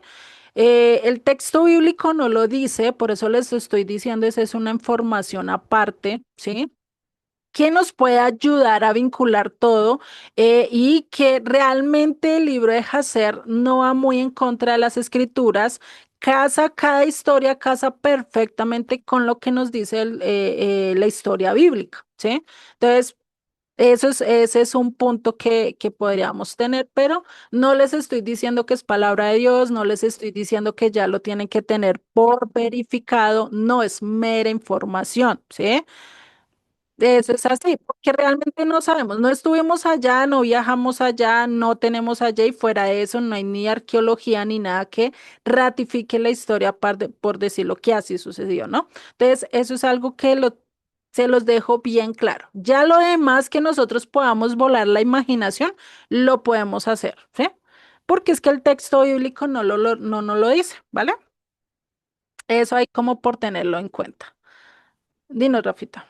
El texto bíblico no lo dice, por eso les estoy diciendo, esa es una información aparte, ¿sí? Que nos puede ayudar a vincular todo y que realmente el libro de Hacer no va muy en contra de las escrituras, casa cada historia, casa perfectamente con lo que nos dice la historia bíblica, ¿sí? Entonces, ese es un punto que podríamos tener, pero no les estoy diciendo que es palabra de Dios, no les estoy diciendo que ya lo tienen que tener por verificado, no es mera información, ¿sí? Eso es así, porque realmente no sabemos, no estuvimos allá, no viajamos allá, no tenemos allá y fuera de eso no hay ni arqueología ni nada que ratifique la historia por decirlo que así sucedió, ¿no? Entonces, eso es algo se los dejo bien claro. Ya lo demás que nosotros podamos volar la imaginación, lo podemos hacer, ¿sí? Porque es que el texto bíblico no lo dice, ¿vale? Eso hay como por tenerlo en cuenta. Dinos, Rafita.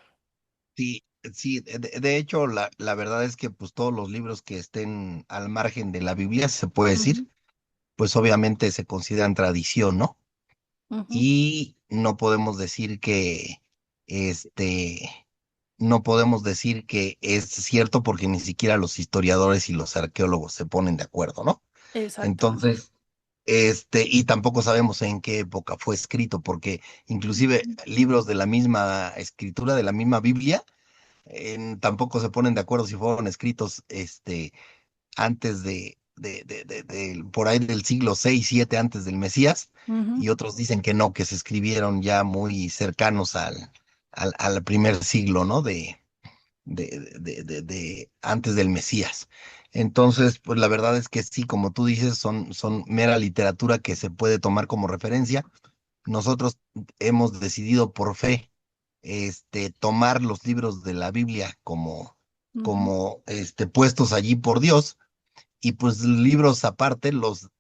Sí, sí, de hecho, la verdad es que pues todos los libros que estén al margen de la Biblia, se puede decir, Ujú, pues obviamente se consideran tradición, ¿no? ujú. Y no podemos decir que, este, no podemos decir que es cierto porque ni siquiera los historiadores y los arqueólogos se ponen de acuerdo, ¿no? Exactamente. Entonces, y tampoco sabemos en qué época fue escrito, porque inclusive Ujú. libros de la misma escritura, de la misma Biblia, tampoco se ponen de acuerdo si fueron escritos, antes por ahí del siglo 6 7 antes del Mesías, Ujú, y otros dicen que no, que se escribieron ya muy cercanos al primer siglo, ¿no? De antes del Mesías. Entonces, pues la verdad es que sí, como tú dices, son mera literatura que se puede tomar como referencia. Nosotros hemos decidido por fe, tomar los libros de la Biblia ujú, como puestos allí por Dios, y pues libros aparte,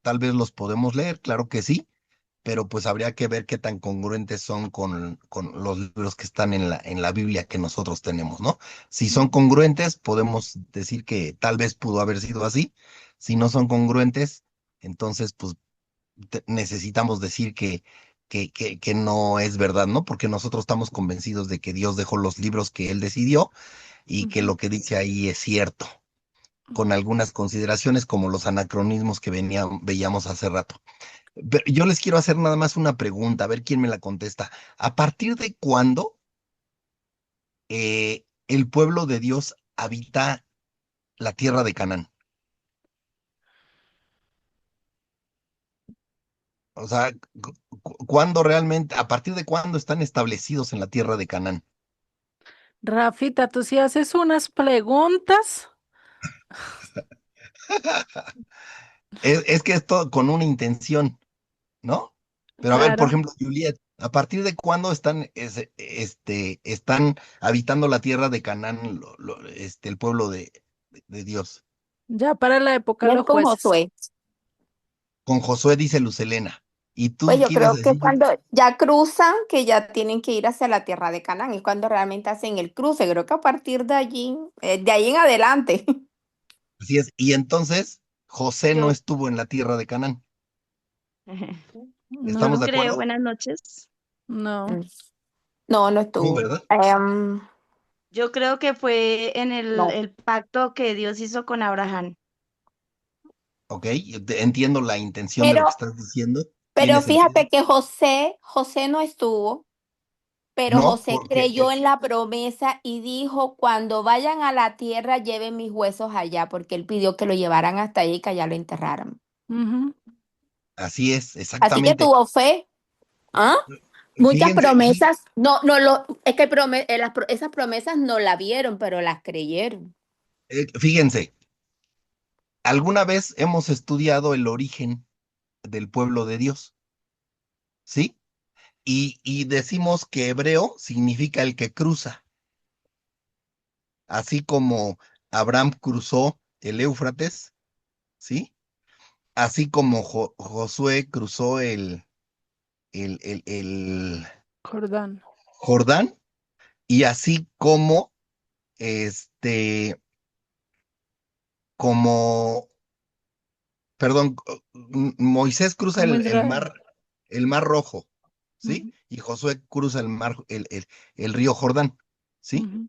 tal vez los podemos leer, claro que sí, pero pues habría que ver qué tan congruentes son con los libros que están en la Biblia que nosotros tenemos, ¿no? Si son ujú, congruentes, podemos decir que tal vez pudo haber sido así. Si no son congruentes, entonces pues necesitamos decir que no es verdad, ¿no? Porque nosotros estamos convencidos de que Dios dejó los libros que Él decidió y que ujú. lo que dice ahí es cierto, con algunas consideraciones como los anacronismos que veíamos hace rato. Pero yo les quiero hacer nada más una pregunta, a ver quién me la contesta. ¿A partir de cuándo el pueblo de Dios habita la tierra de Canaán? O sea, ¿cuándo realmente, a partir de cuándo están establecidos en la tierra de Canaán? Rafita, tú sí haces unas preguntas. Es que es todo con una intención, ¿no? Pero a ver, por Claro, ejemplo, Juliet, ¿a partir de cuándo están habitando la tierra de Canaán, el pueblo de Dios? ya para la época de Es los con jueces. Josué. Con Josué dice Lucelena. ¿Y Pues tú yo qué ibas a creo que decir, cuando Juliet? ya cruzan, que ya tienen que ir hacia la tierra de Canaán, es cuando realmente hacen el cruce. Creo que a partir de ahí en adelante. Así es. Y entonces José no Yo, estuvo en la tierra de Canaán. ¿Estamos yo No, de creo, acuerdo? buenas noches. no. No, no No, estuvo. ¿verdad? Yo creo que fue en el, No. el pacto que Dios hizo con Abraham. Ok, entiendo la intención de lo que Pero, estás diciendo. ¿Tiene pero sentido? fíjate que José no estuvo, pero No, José porque creyó en la promesa y dijo, cuando vayan a la tierra, lleven mis huesos allá, porque él pidió que lo llevaran hasta allí y que allá lo enterraran. Ujú. así es, Así que exactamente. tuvo fe. ¿Ah? Muchas Fíjense, promesas, es que esas promesas no la vieron, pero las creyeron. fíjense, alguna vez hemos estudiado el origen del pueblo de Dios, ¿sí? Y decimos que hebreo significa el que cruza, así como Abraham cruzó el Éufrates, ¿sí? Así como Josué cruzó el Jordán. Jordán, y así como este, como, perdón, Moisés cruza Como el Israel. mar, el mar Rojo, ¿sí? Ujú, Y Josué cruza el río Jordán, ¿sí? ujú.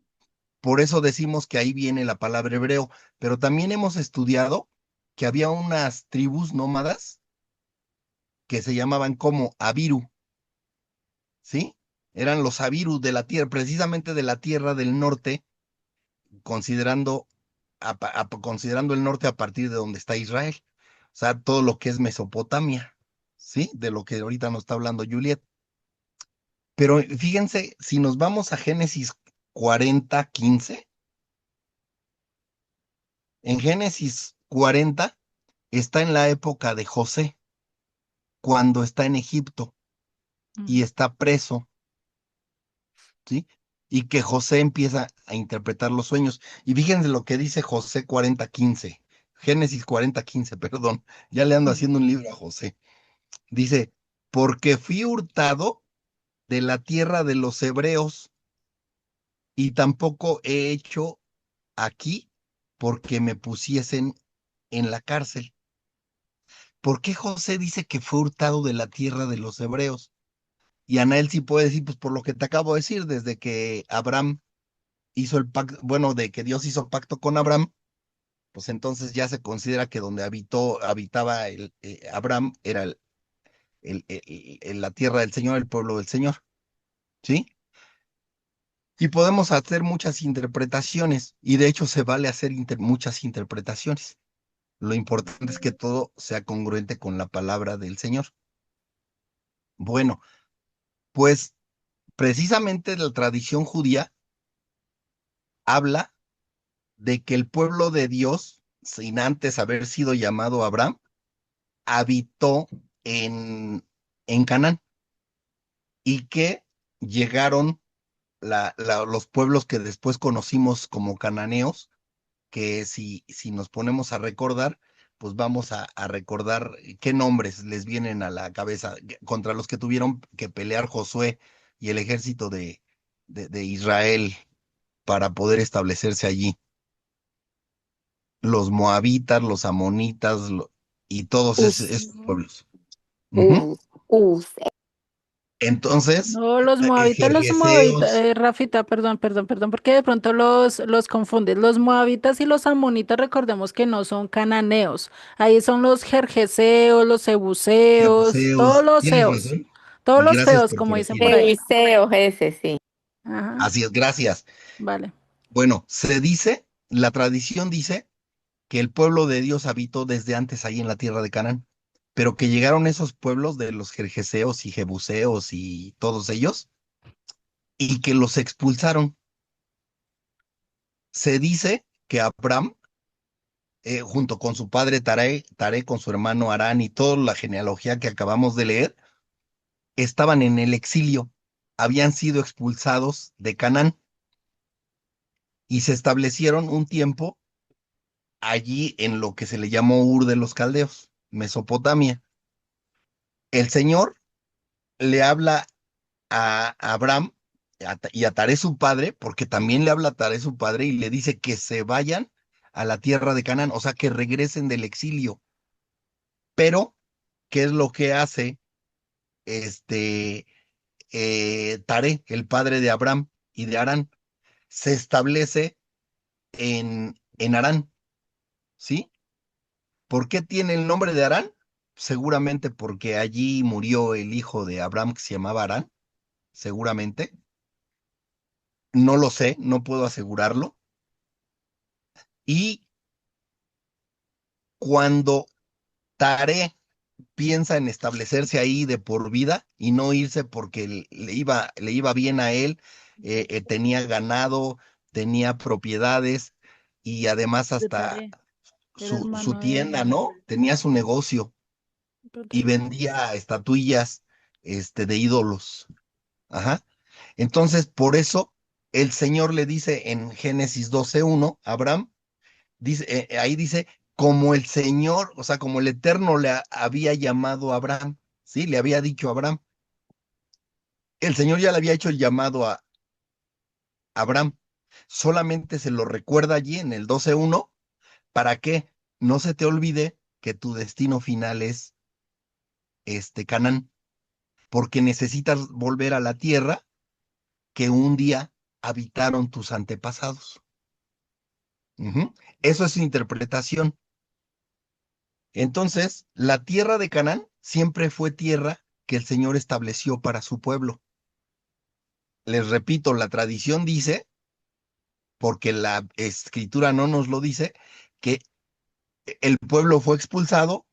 Por eso decimos que ahí viene la palabra hebreo, pero también hemos estudiado que había unas tribus nómadas que se llamaban como Abiru, ¿sí? Eran los Abiru de la tierra, precisamente de la tierra del norte, considerando, considerando el norte a partir de donde está Israel, o sea, todo lo que es Mesopotamia, ¿sí? De lo que ahorita nos está hablando Juliet. Pero fíjense, si nos vamos a Génesis 40:15, en Génesis 40 está en la época de José, cuando está en Egipto y Ujú. está preso, ¿sí? Y que José empieza a interpretar los sueños. Y fíjense lo que dice José 40:15, Génesis 40:15, perdón, ya le ando Ujú. haciendo un libro a José. Dice, porque fui hurtado de la tierra de los hebreos y tampoco he hecho aquí porque me pusiesen en la cárcel. ¿Por qué José dice que fue hurtado de la tierra de los hebreos? Y Anael sí puede decir, pues por lo que te acabo de decir, desde que Abraham hizo el pacto, bueno, de que Dios hizo pacto con Abraham, pues entonces ya se considera que donde habitaba Abraham era la tierra del Señor, el pueblo del Señor, ¿sí? Y podemos hacer muchas interpretaciones, y de hecho se vale hacer muchas interpretaciones. Lo importante es que todo sea congruente con la palabra del Señor. Bueno, pues precisamente la tradición judía habla de que el pueblo de Dios, sin antes haber sido llamado Abraham, habitó en Canaán y que llegaron los pueblos que después conocimos como cananeos, que si nos ponemos a recordar, pues vamos a recordar qué nombres les vienen a la cabeza contra los que tuvieron que pelear Josué y el ejército de Israel para poder establecerse allí. Los moabitas, los amonitas y todos Us, esos pueblos. Ujú. us, us. Entonces, No, los moabitas, jerjeseos, Rafita, perdón, porque de pronto los confundes. Los moabitas y los amonitas, recordemos que no son cananeos. Ahí son los jerjeseos, los jebuseos, todos jebuseos, los tienes seos, razón, todos y los gracias feos, por como dicen por corregirme. ahí. Euseo, ese sí. Ajá, Así es, gracias. vale. Bueno, se dice, la tradición dice que el pueblo de Dios habitó desde antes ahí en la tierra de Canaán, pero que llegaron esos pueblos de los jerjeseos y jebuseos y todos ellos, y que los expulsaron. Se dice que Abraham, junto con su padre Taré con su hermano Harán y toda la genealogía que acabamos de leer, estaban en el exilio, habían sido expulsados de Canaán y se establecieron un tiempo allí en lo que se le llamó Ur de los Caldeos, Mesopotamia. El Señor le habla a Abraham y a Taré su padre, porque también le habla a Taré su padre y le dice que se vayan a la tierra de Canaán, o sea, que regresen del exilio. Pero, ¿qué es lo que hace este Taré, el padre de Abraham y de Harán? Se establece en Harán, ¿sí? ¿Por qué tiene el nombre de Harán? Seguramente porque allí murió el hijo de Abraham que se llamaba Harán, seguramente. No lo sé, no puedo asegurarlo. Y cuando Taré piensa en establecerse ahí de por vida y no irse porque le iba bien a él, tenía ganado, tenía propiedades y además De hasta Tare, era su hermano tienda, de... ¿no? Tenía su negocio pronto y no. vendía estatuillas, de ídolos. Ajá. Entonces, por eso el Señor le dice en Génesis 12:1 a Abraham, dice, ahí dice, como el Señor, o sea, como el Eterno había llamado a Abraham, ¿sí? Le había dicho a Abraham. El Señor ya le había hecho el llamado a Abraham. Solamente se lo recuerda allí en el 12:1 para que no se te olvide que tu destino final es Canaán, porque necesitas volver a la tierra que un día habitaron tus antepasados. Ujú. Eso es su interpretación. Entonces, la tierra de Canaán siempre fue tierra que el Señor estableció para su pueblo. Les repito, la tradición dice, porque la escritura no nos lo dice, que el pueblo fue expulsado,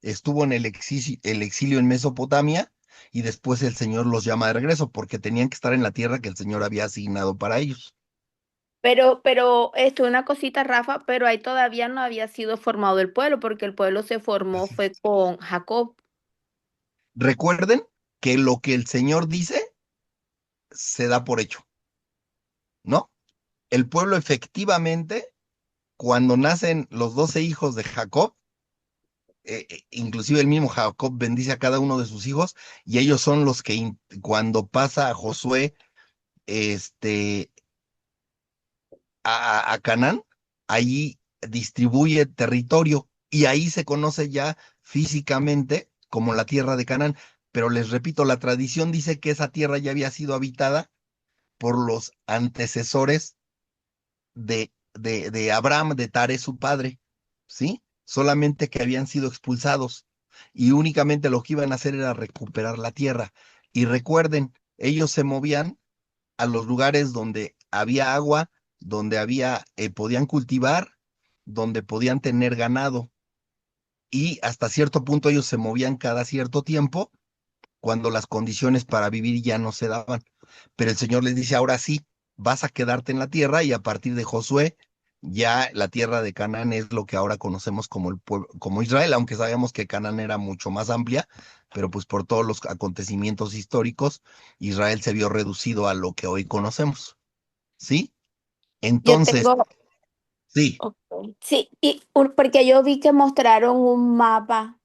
estuvo en el exilio en Mesopotamia y después el Señor los llama de regreso porque tenían que estar en la tierra que el Señor había asignado para ellos. Pero esto, una cosita, Rafa, pero ahí todavía no había sido formado el pueblo, porque el pueblo se formó Así es. fue con Jacob. Recuerden que lo que el Señor dice se da por hecho, ¿no? El pueblo efectivamente, cuando nacen los 12 hijos de Jacob, inclusive el mismo Jacob bendice a cada uno de sus hijos y ellos son los que cuando pasa a Josué este, a Canaán, ahí distribuye territorio y ahí se conoce ya físicamente como la tierra de Canaán. Pero les repito, la tradición dice que esa tierra ya había sido habitada por los antecesores de Abraham, de Tare, su padre, ¿sí? Solamente que habían sido expulsados y únicamente lo que iban a hacer era recuperar la tierra. Y recuerden, ellos se movían a los lugares donde había agua, donde podían cultivar, donde podían tener ganado. y hasta cierto punto ellos se movían cada cierto tiempo cuando las condiciones para vivir ya no se daban. Pero el Señor les dice, ahora sí, vas a quedarte en la tierra y a partir de Josué, ya la tierra de Canaán es lo que ahora conocemos como el pueblo, como Israel, aunque sabemos que Canaán era mucho más amplia, pero pues por todos los acontecimientos históricos, Israel se vio reducido a lo que hoy conocemos. ¿Sí? Yo Entonces, tengo, sí, ok, sí, porque yo vi que mostraron un mapa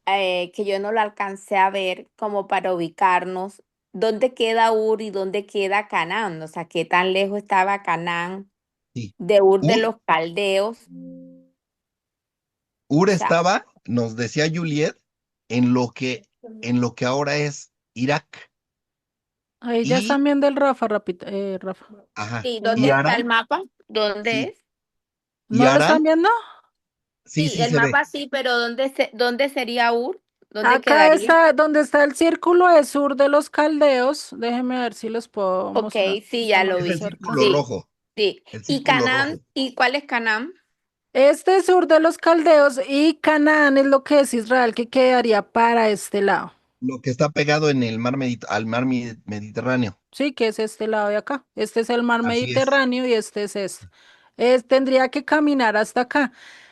que yo no lo alcancé a ver como para ubicarnos dónde queda Ur y dónde queda Canaán, o sea, qué tan lejos estaba Canaán sí. de Ur de Ur, los Caldeos. O Ur sea, estaba, nos decía Juliet, en lo que ahora es Irak. Ahí ya Y, están viendo el Rafa, Rafa. ajá, sí, El ¿dónde y mapa. está el Arán, mapa? ¿Dónde sí, es? y ¿No lo están Arán, viendo? sí, Sí, sí el se ve. mapa sí, pero ¿dónde sería Ur? ¿Dónde Acá quedaría? está, donde está el círculo es sur de los caldeos. Déjenme ver si los puedo Ok, mostrar. sí, Está ya lo más Es el vi. cerca. círculo Sí, rojo, sí. el ¿Y círculo Canaán? rojo. ¿Y cuál es Canaán? Este es sur de los caldeos y Canaán es lo que es Israel, que quedaría para este lado. Lo que está pegado en el mar al mar Mediterráneo. Sí, que es este lado de acá. Este es el mar Así es. Mediterráneo y este es este. Tendría que caminar hasta acá.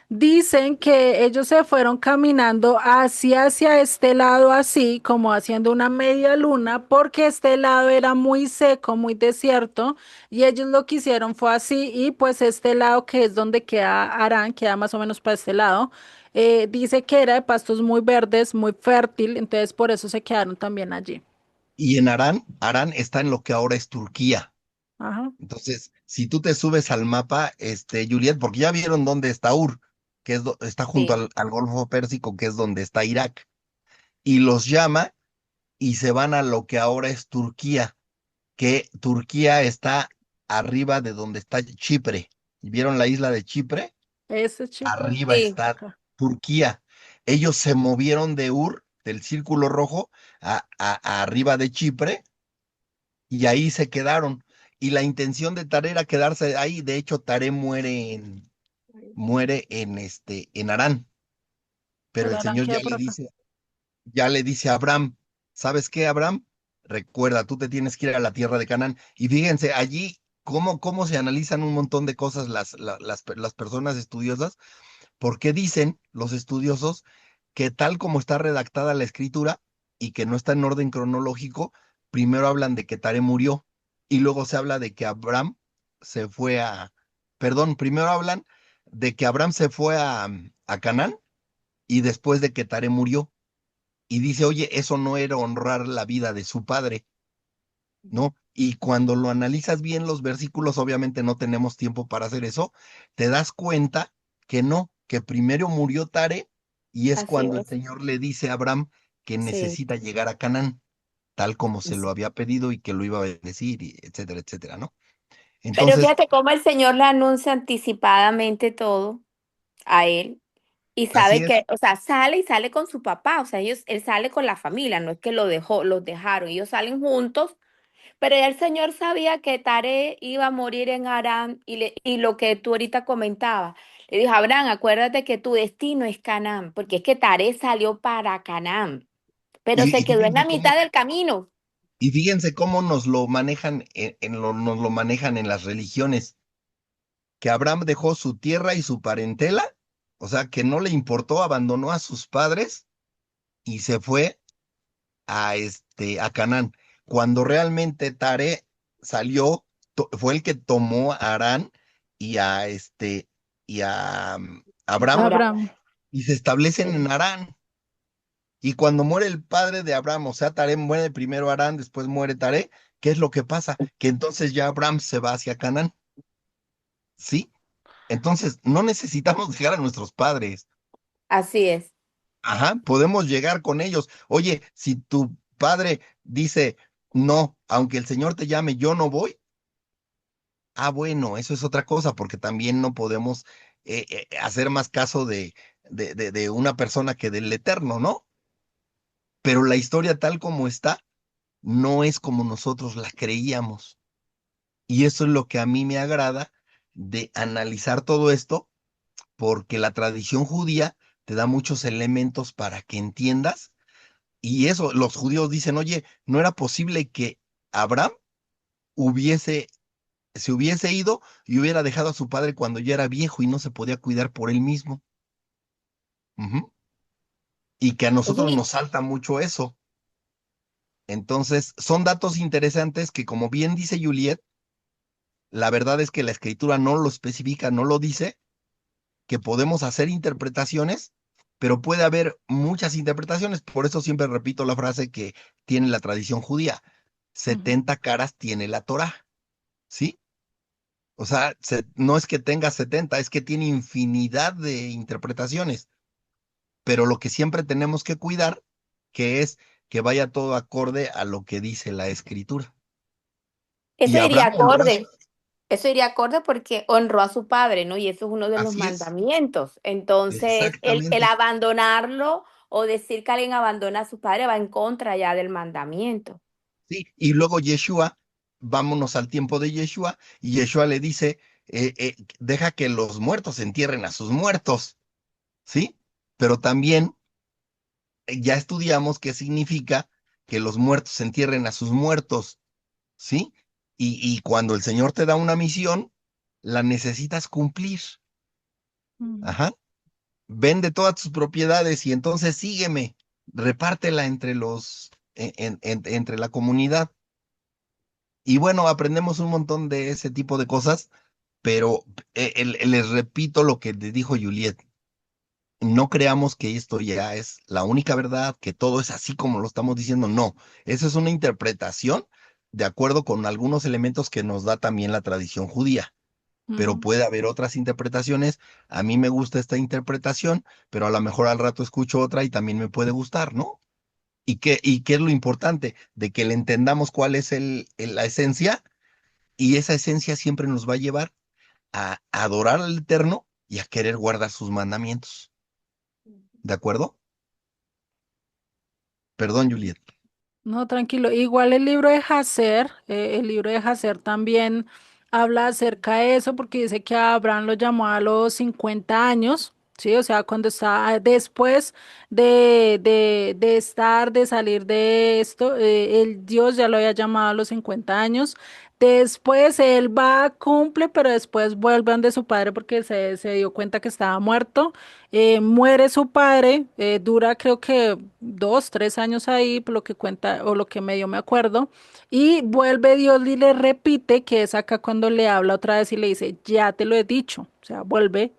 Dicen que ellos se fueron caminando hacia este lado así, como haciendo una media luna, porque este lado era muy seco, muy desierto, y ellos lo que hicieron fue así, y pues este lado que es donde queda Arán, queda más o menos para este lado, dice que era de pastos muy verdes, muy fértil, entonces por eso se quedaron también allí. Y en Arán, Arán está en lo que ahora es Turquía. Ajá. Entonces, si tú te subes al mapa, Juliet, porque ya vieron dónde está Ur, que es está junto Sí, al Golfo Pérsico, que es donde está Irak, y los llama y se van a lo que ahora es Turquía, que Turquía está arriba de donde está Chipre. ¿Vieron la isla de Chipre? Ese Chipre. Arriba sí. está Acá. Turquía. Ellos se movieron de Ur, del Círculo Rojo, a arriba de Chipre y ahí se quedaron. Y la intención de Tare era quedarse ahí. De hecho, Tare muere en Harán. Pero El el Arán Señor queda por acá. ya le dice a Abraham, ¿sabes qué, Abraham? Recuerda, tú te tienes que ir a la tierra de Canaán. Y fíjense, allí, cómo se analizan un montón de cosas las personas estudiosas, porque dicen los estudiosos que tal como está redactada la escritura y que no está en orden cronológico, primero hablan de que Tare murió y luego se habla de que Abraham se fue perdón, primero hablan de que Abraham se fue a Canaán y después de que Tare murió. Y dice, oye, eso no era honrar la vida de su padre, ¿no? Y cuando lo analizas bien los versículos, obviamente no tenemos tiempo para hacer eso, te das cuenta que no, que primero murió Tare y es Así cuando el es. Señor le dice a Abraham que Sí. necesita llegar a Canaán, tal como se lo Sí. había pedido y que lo iba a bendecir, y etcétera, etcétera, ¿no? Pero Entonces, fíjate cómo el Señor le anuncia anticipadamente todo a él y así sabe es. que, o sea, sale y sale con su papá, o sea, él sale con la familia, no es que los dejaron, ellos salen juntos, pero ya el Señor sabía que Tare iba a morir en Harán y lo que tú ahorita comentabas, le dijo, Abraham, acuérdate que tu destino es Canaán, porque es que Tare salió para Canaán, pero Y, se y quedó en la fíjense mitad cómo, del camino. y fíjense cómo nos lo manejan nos lo manejan en las religiones, que Abraham dejó su tierra y su parentela, o sea, que no le importó, abandonó a sus padres y se fue a Canaán. Cuando realmente Tare salió, fue el que tomó a Harán y a Abraham Abraham. y se establecen en Harán. Y cuando muere el padre de Abraham, o sea, Tare muere primero Harán, después muere Tare, ¿qué es lo que pasa? Que entonces ya Abraham se va hacia Canaán, ¿sí? Entonces, no necesitamos dejar a nuestros padres. Así es. Ajá, podemos llegar con ellos. Oye, si tu padre dice, no, aunque el Señor te llame, yo no voy. Bueno, eso es otra cosa, porque también no podemos hacer más caso de una persona que del Eterno, ¿no? Pero la historia tal como está, no es como nosotros la creíamos. Y eso es lo que a mí me agrada de analizar todo esto, porque la tradición judía te da muchos elementos para que entiendas. Y eso, los judíos dicen, oye, no era posible que Abraham hubiese, se hubiese ido y hubiera dejado a su padre cuando ya era viejo y no se podía cuidar por él mismo. Ujú. Y que a nosotros Oye, nos salta mucho eso. Entonces, son datos interesantes que, como bien dice Juliet, la verdad es que la escritura no lo especifica, no lo dice, que podemos hacer interpretaciones, pero puede haber muchas interpretaciones. Por eso siempre repito la frase que tiene la tradición judía: Ujú. 70 caras tiene la Torá, ¿sí? O sea, no es que tenga 70, es que tiene infinidad de interpretaciones, pero lo que siempre tenemos que cuidar, que es que vaya todo acorde a lo que dice la escritura. eso Y iría Abraham honró a su... acorde. Eso iría acorde porque honró a su padre, ¿no? Y eso es uno de los Así es, mandamientos. Entonces, el exactamente. abandonarlo o decir que alguien abandona a su padre va en contra ya del mandamiento. Sí, y luego Yeshua, vámonos al tiempo de Yeshua, y Yeshua le dice, deja que los muertos entierren a sus muertos, ¿sí? Pero también ya estudiamos qué significa que los muertos entierren a sus muertos, ¿sí? Y cuando el Señor te da una misión, la necesitas cumplir. Ujú. Ajá. Vende todas tus propiedades y entonces sígueme, repártela entre entre la comunidad. Y bueno, aprendemos un montón de ese tipo de cosas, pero les repito lo que te dijo Juliet: no creamos que esto ya es la única verdad, que todo es así como lo estamos diciendo. No, eso es una interpretación de acuerdo con algunos elementos que nos da también la tradición judía, pero Ujú. puede haber otras interpretaciones. A mí me gusta esta interpretación, pero a lo mejor al rato escucho otra y también me puede gustar, ¿no? ¿Y qué es lo importante? De que le entendamos cuál es la esencia, y esa esencia siempre nos va a llevar a adorar al Eterno y a querer guardar sus mandamientos. ¿De acuerdo? Perdón, Juliet. No, tranquilo. Igual el libro de Hacer también habla acerca de eso porque dice que a Abraham lo llamó a los 50 años, ¿sí? O sea, cuando estaba después de salir de esto, el Dios ya lo había llamado a los 50 años. Después él va, cumple, pero después vuelve donde su padre porque se dio cuenta que estaba muerto. Muere su padre, dura creo que 2, 3 años ahí, por lo que cuenta o lo que medio me acuerdo, y vuelve Dios y le repite, que es acá cuando le habla otra vez y le dice, ya te lo he dicho, o sea, vuelve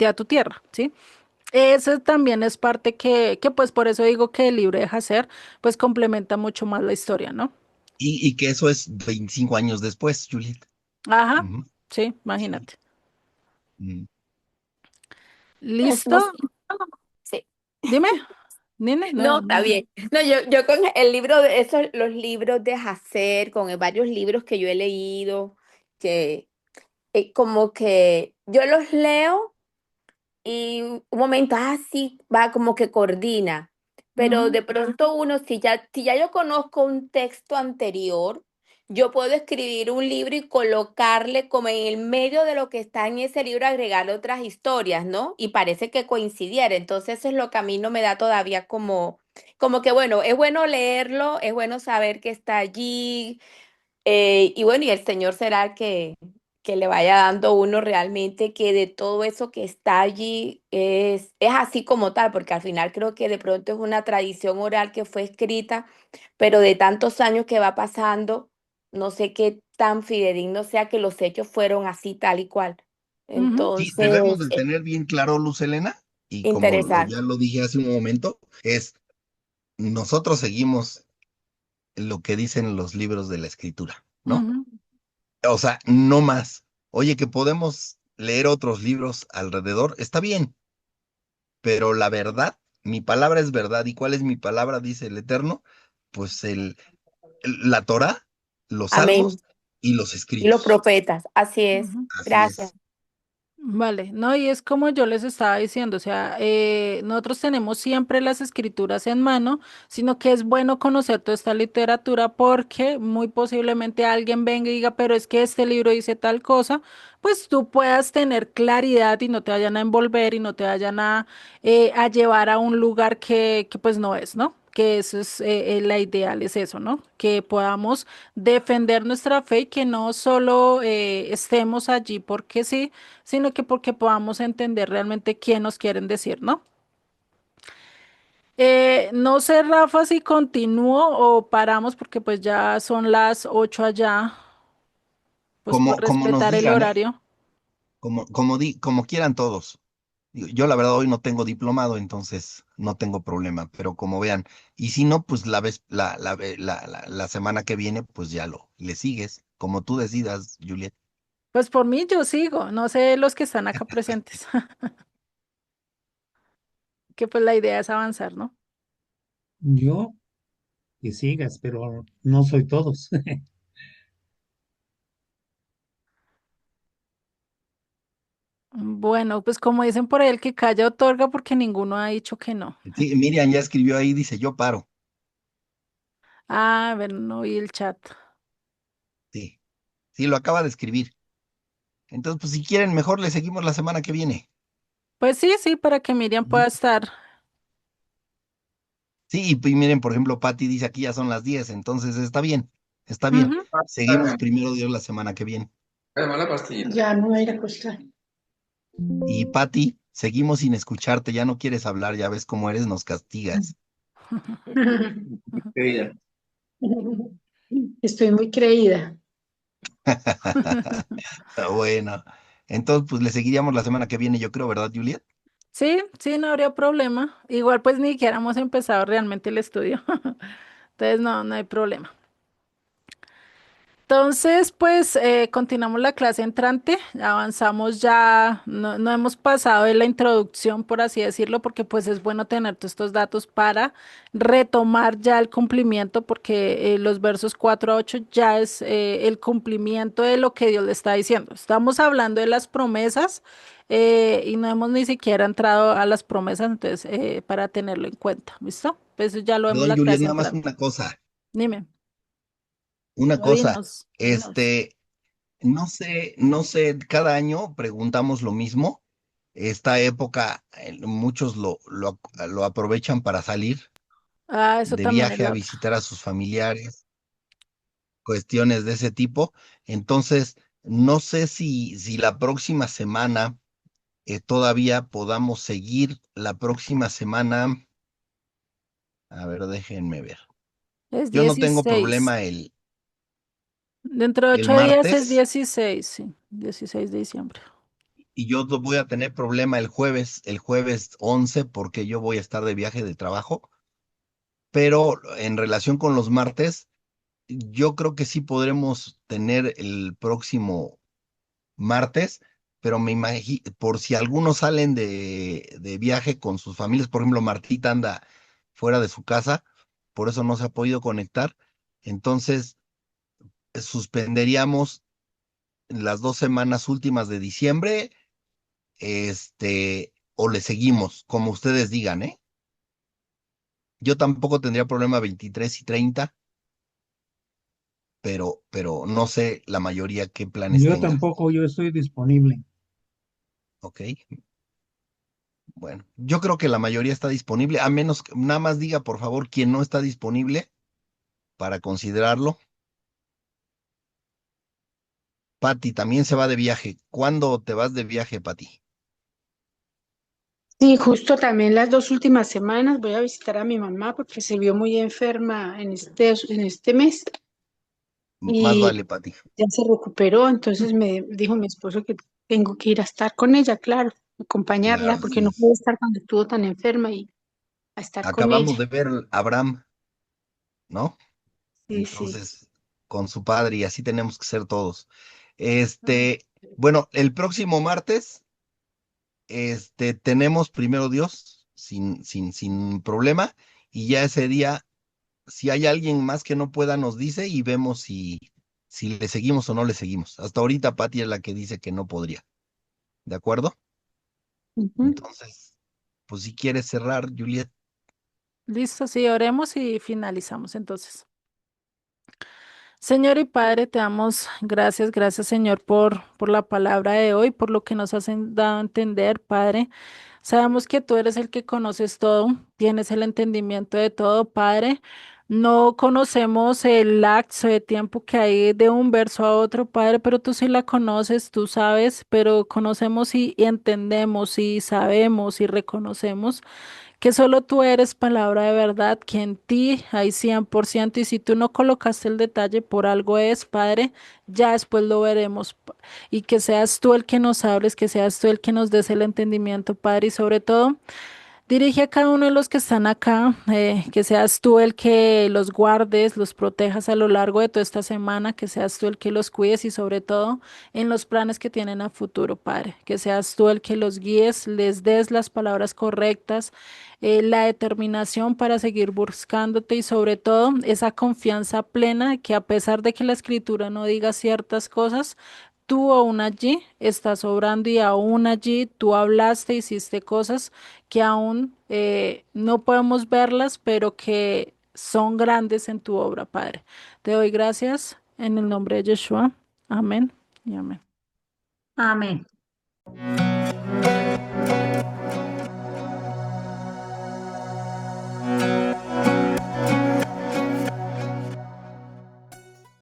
a tu tierra, ¿sí? Ese también es parte que pues por eso digo que el libro de Hacer pues complementa mucho más la historia, ¿no? Y que eso es 25 años después, Juliet. Ajá, Ujú. sí, Sí. imagínate. Mm. Pues ¿Listo? no sé. Sí. Dime, Nene, No, no, está no. bien. No, yo con el libro de esos, los libros de Hacer, con varios libros que yo he leído, que como que yo los leo. Y un momento, sí, va como que coordina, pero Ujú. de pronto uno, si ya yo conozco un texto anterior, yo puedo escribir un libro y colocarle como en el medio de lo que está en ese libro, agregarle otras historias, ¿no? Y parece que coincidiera. Entonces eso es lo que a mí no me da todavía como que, bueno, es bueno leerlo, es bueno saber que está allí, y bueno, y el Señor será que le vaya dando a uno realmente que de todo eso que está allí es así como tal, porque al final creo que de pronto es una tradición oral que fue escrita, pero de tantos años que va pasando, no sé qué tan fidedigno sea que los hechos fueron así tal y cual. Ujú. Sí, debemos Entonces, de tener bien claro, Luz Helena, y como ya interesante. lo dije hace un momento, es nosotros seguimos lo que dicen los libros de la escritura, ¿no? Ujú. O sea, no más. Oye, que podemos leer otros libros alrededor, está bien, pero la verdad, mi palabra es verdad. ¿Y cuál es mi palabra? Dice el Eterno. Pues la Torá, los Amén. salmos y los Y los escritos. profetas, así es. Ujú. Así Gracias. es. Vale, no, y es como yo les estaba diciendo, o sea, nosotros tenemos siempre las escrituras en mano, sino que es bueno conocer toda esta literatura porque muy posiblemente alguien venga y diga, pero es que este libro dice tal cosa, pues tú puedas tener claridad y no te vayan a envolver y no te vayan a llevar a un lugar que pues no es, ¿no? Que eso es la ideal, es eso, ¿no? Que podamos defender nuestra fe y que no solo estemos allí porque sí, sino que porque podamos entender realmente qué nos quieren decir, ¿no? No sé, Rafa, si continúo o paramos porque pues ya son las 8 allá, pues por Como nos respetar el digan, horario. como quieran todos. Yo la verdad hoy no tengo diplomado, entonces no tengo problema, pero como vean, y si no, pues la semana que viene, pues ya le sigues, como tú decidas, Juliet. Pues por mí yo sigo, no sé los que están acá presentes, que pues la idea es avanzar, ¿no? Yo, que sigas, pero no soy todos. Bueno, pues como dicen por ahí, el que calla otorga porque ninguno ha dicho que no. Sí, Miriam ya escribió ahí, dice, yo paro. Ah, a ver, no vi el chat. Sí, sí, lo acaba de escribir. Entonces, pues si quieren, mejor le seguimos la semana que viene. Pues sí, sí, para que Miriam Ujú. pueda estar. Sí, y miren, por ejemplo, Patty dice aquí ya son las 10, entonces está bien, está bien. Ujú. Seguimos primero Dios la semana que viene. Además, la pastillita. Ya no voy a ir a acostar. Y Patty, seguimos sin escucharte, ya no quieres hablar, ya ves cómo eres, nos castigas. Creída. Estoy muy creída. Bueno, entonces pues le seguiríamos la semana que viene, yo creo, ¿verdad, Juliet? Sí, sí, no habría problema. Igual pues ni siquiera hemos empezado realmente el estudio. Entonces no, no hay problema. Entonces, pues continuamos la clase entrante, avanzamos ya, no, no hemos pasado de la introducción, por así decirlo, porque pues es bueno tener todos estos datos para retomar ya el cumplimiento, porque los versos 4 a 8 ya es el cumplimiento de lo que Dios le está diciendo. Estamos hablando de las promesas y no hemos ni siquiera entrado a las promesas, entonces para tenerlo en cuenta, ¿listo? Pues eso ya lo vemos Perdón, la Juliet, clase nada más entrante. una No, cosa, dinos, dinos. este, no sé, cada año preguntamos lo mismo. Esta época, muchos lo aprovechan para salir Ah, eso de también es viaje a la otra. visitar a sus familiares, cuestiones de ese tipo. Entonces, no sé si la próxima semana todavía podamos seguir. La próxima semana, a ver, déjenme ver. Es Yo no tengo 16. problema el, Dentro de el 8 días es martes 16, sí, 16 de diciembre. y yo no voy a tener problema el jueves 11 porque yo voy a estar de viaje de trabajo, pero en relación con los martes, yo creo que sí podremos tener el próximo martes, pero me imagino, por si algunos salen de viaje con sus familias, por ejemplo, Martita anda fuera de su casa, por eso no se ha podido conectar, entonces suspenderíamos las 2 semanas últimas de diciembre, o le seguimos, como ustedes digan, ¿eh? Yo tampoco tendría problema 23 y 30, pero no sé la mayoría qué planes Yo tengan, tampoco, yo estoy disponible. ¿ok? Bueno, yo creo que la mayoría está disponible, a menos que nada más diga, por favor, quién no está disponible para considerarlo. Pati también se va de viaje. ¿Cuándo te vas de viaje, Pati? Sí, justo también las 2 últimas semanas voy a visitar a mi mamá porque se vio muy enferma en este mes Más y vale, Pati. ya se recuperó, entonces me dijo mi esposo que tengo que ir a estar con ella, claro, acompañarla Claro, porque no sí. pude estar cuando estuvo tan enferma y a estar con Acabamos ella. de ver a Abraham, ¿no? Sí, sí. Entonces, con su padre y así tenemos que ser todos. Este, bueno, el próximo martes, tenemos primero Dios, sin problema, y ya ese día, si hay alguien más que no pueda, nos dice y vemos si le seguimos o no le seguimos. Hasta ahorita Pati es la que dice que no podría. ¿De acuerdo? Ujú. Entonces, pues si quieres cerrar, Juliet. Listo, sí, oremos y finalizamos entonces. Señor y Padre, te damos gracias, gracias Señor por la palabra de hoy, por lo que nos has dado a entender, Padre. Sabemos que tú eres el que conoces todo, tienes el entendimiento de todo, Padre. No conocemos el lapso de tiempo que hay de un verso a otro, Padre, pero tú sí la conoces, tú sabes, pero conocemos y entendemos y sabemos y reconocemos que solo tú eres palabra de verdad, que en ti hay 100% y si tú no colocaste el detalle por algo es, Padre, ya después lo veremos y que seas tú el que nos hables, que seas tú el que nos des el entendimiento, Padre, y sobre todo dirige a cada uno de los que están acá, que seas tú el que los guardes, los protejas a lo largo de toda esta semana, que seas tú el que los cuides y sobre todo en los planes que tienen a futuro, Padre, que seas tú el que los guíes, les des las palabras correctas, la determinación para seguir buscándote y sobre todo esa confianza plena de que a pesar de que la escritura no diga ciertas cosas, tú aún allí estás obrando y aún allí tú hablaste, hiciste cosas que aún no podemos verlas, pero que son grandes en tu obra, Padre. Te doy gracias en el nombre de Yeshua. Amén y amén. Amén.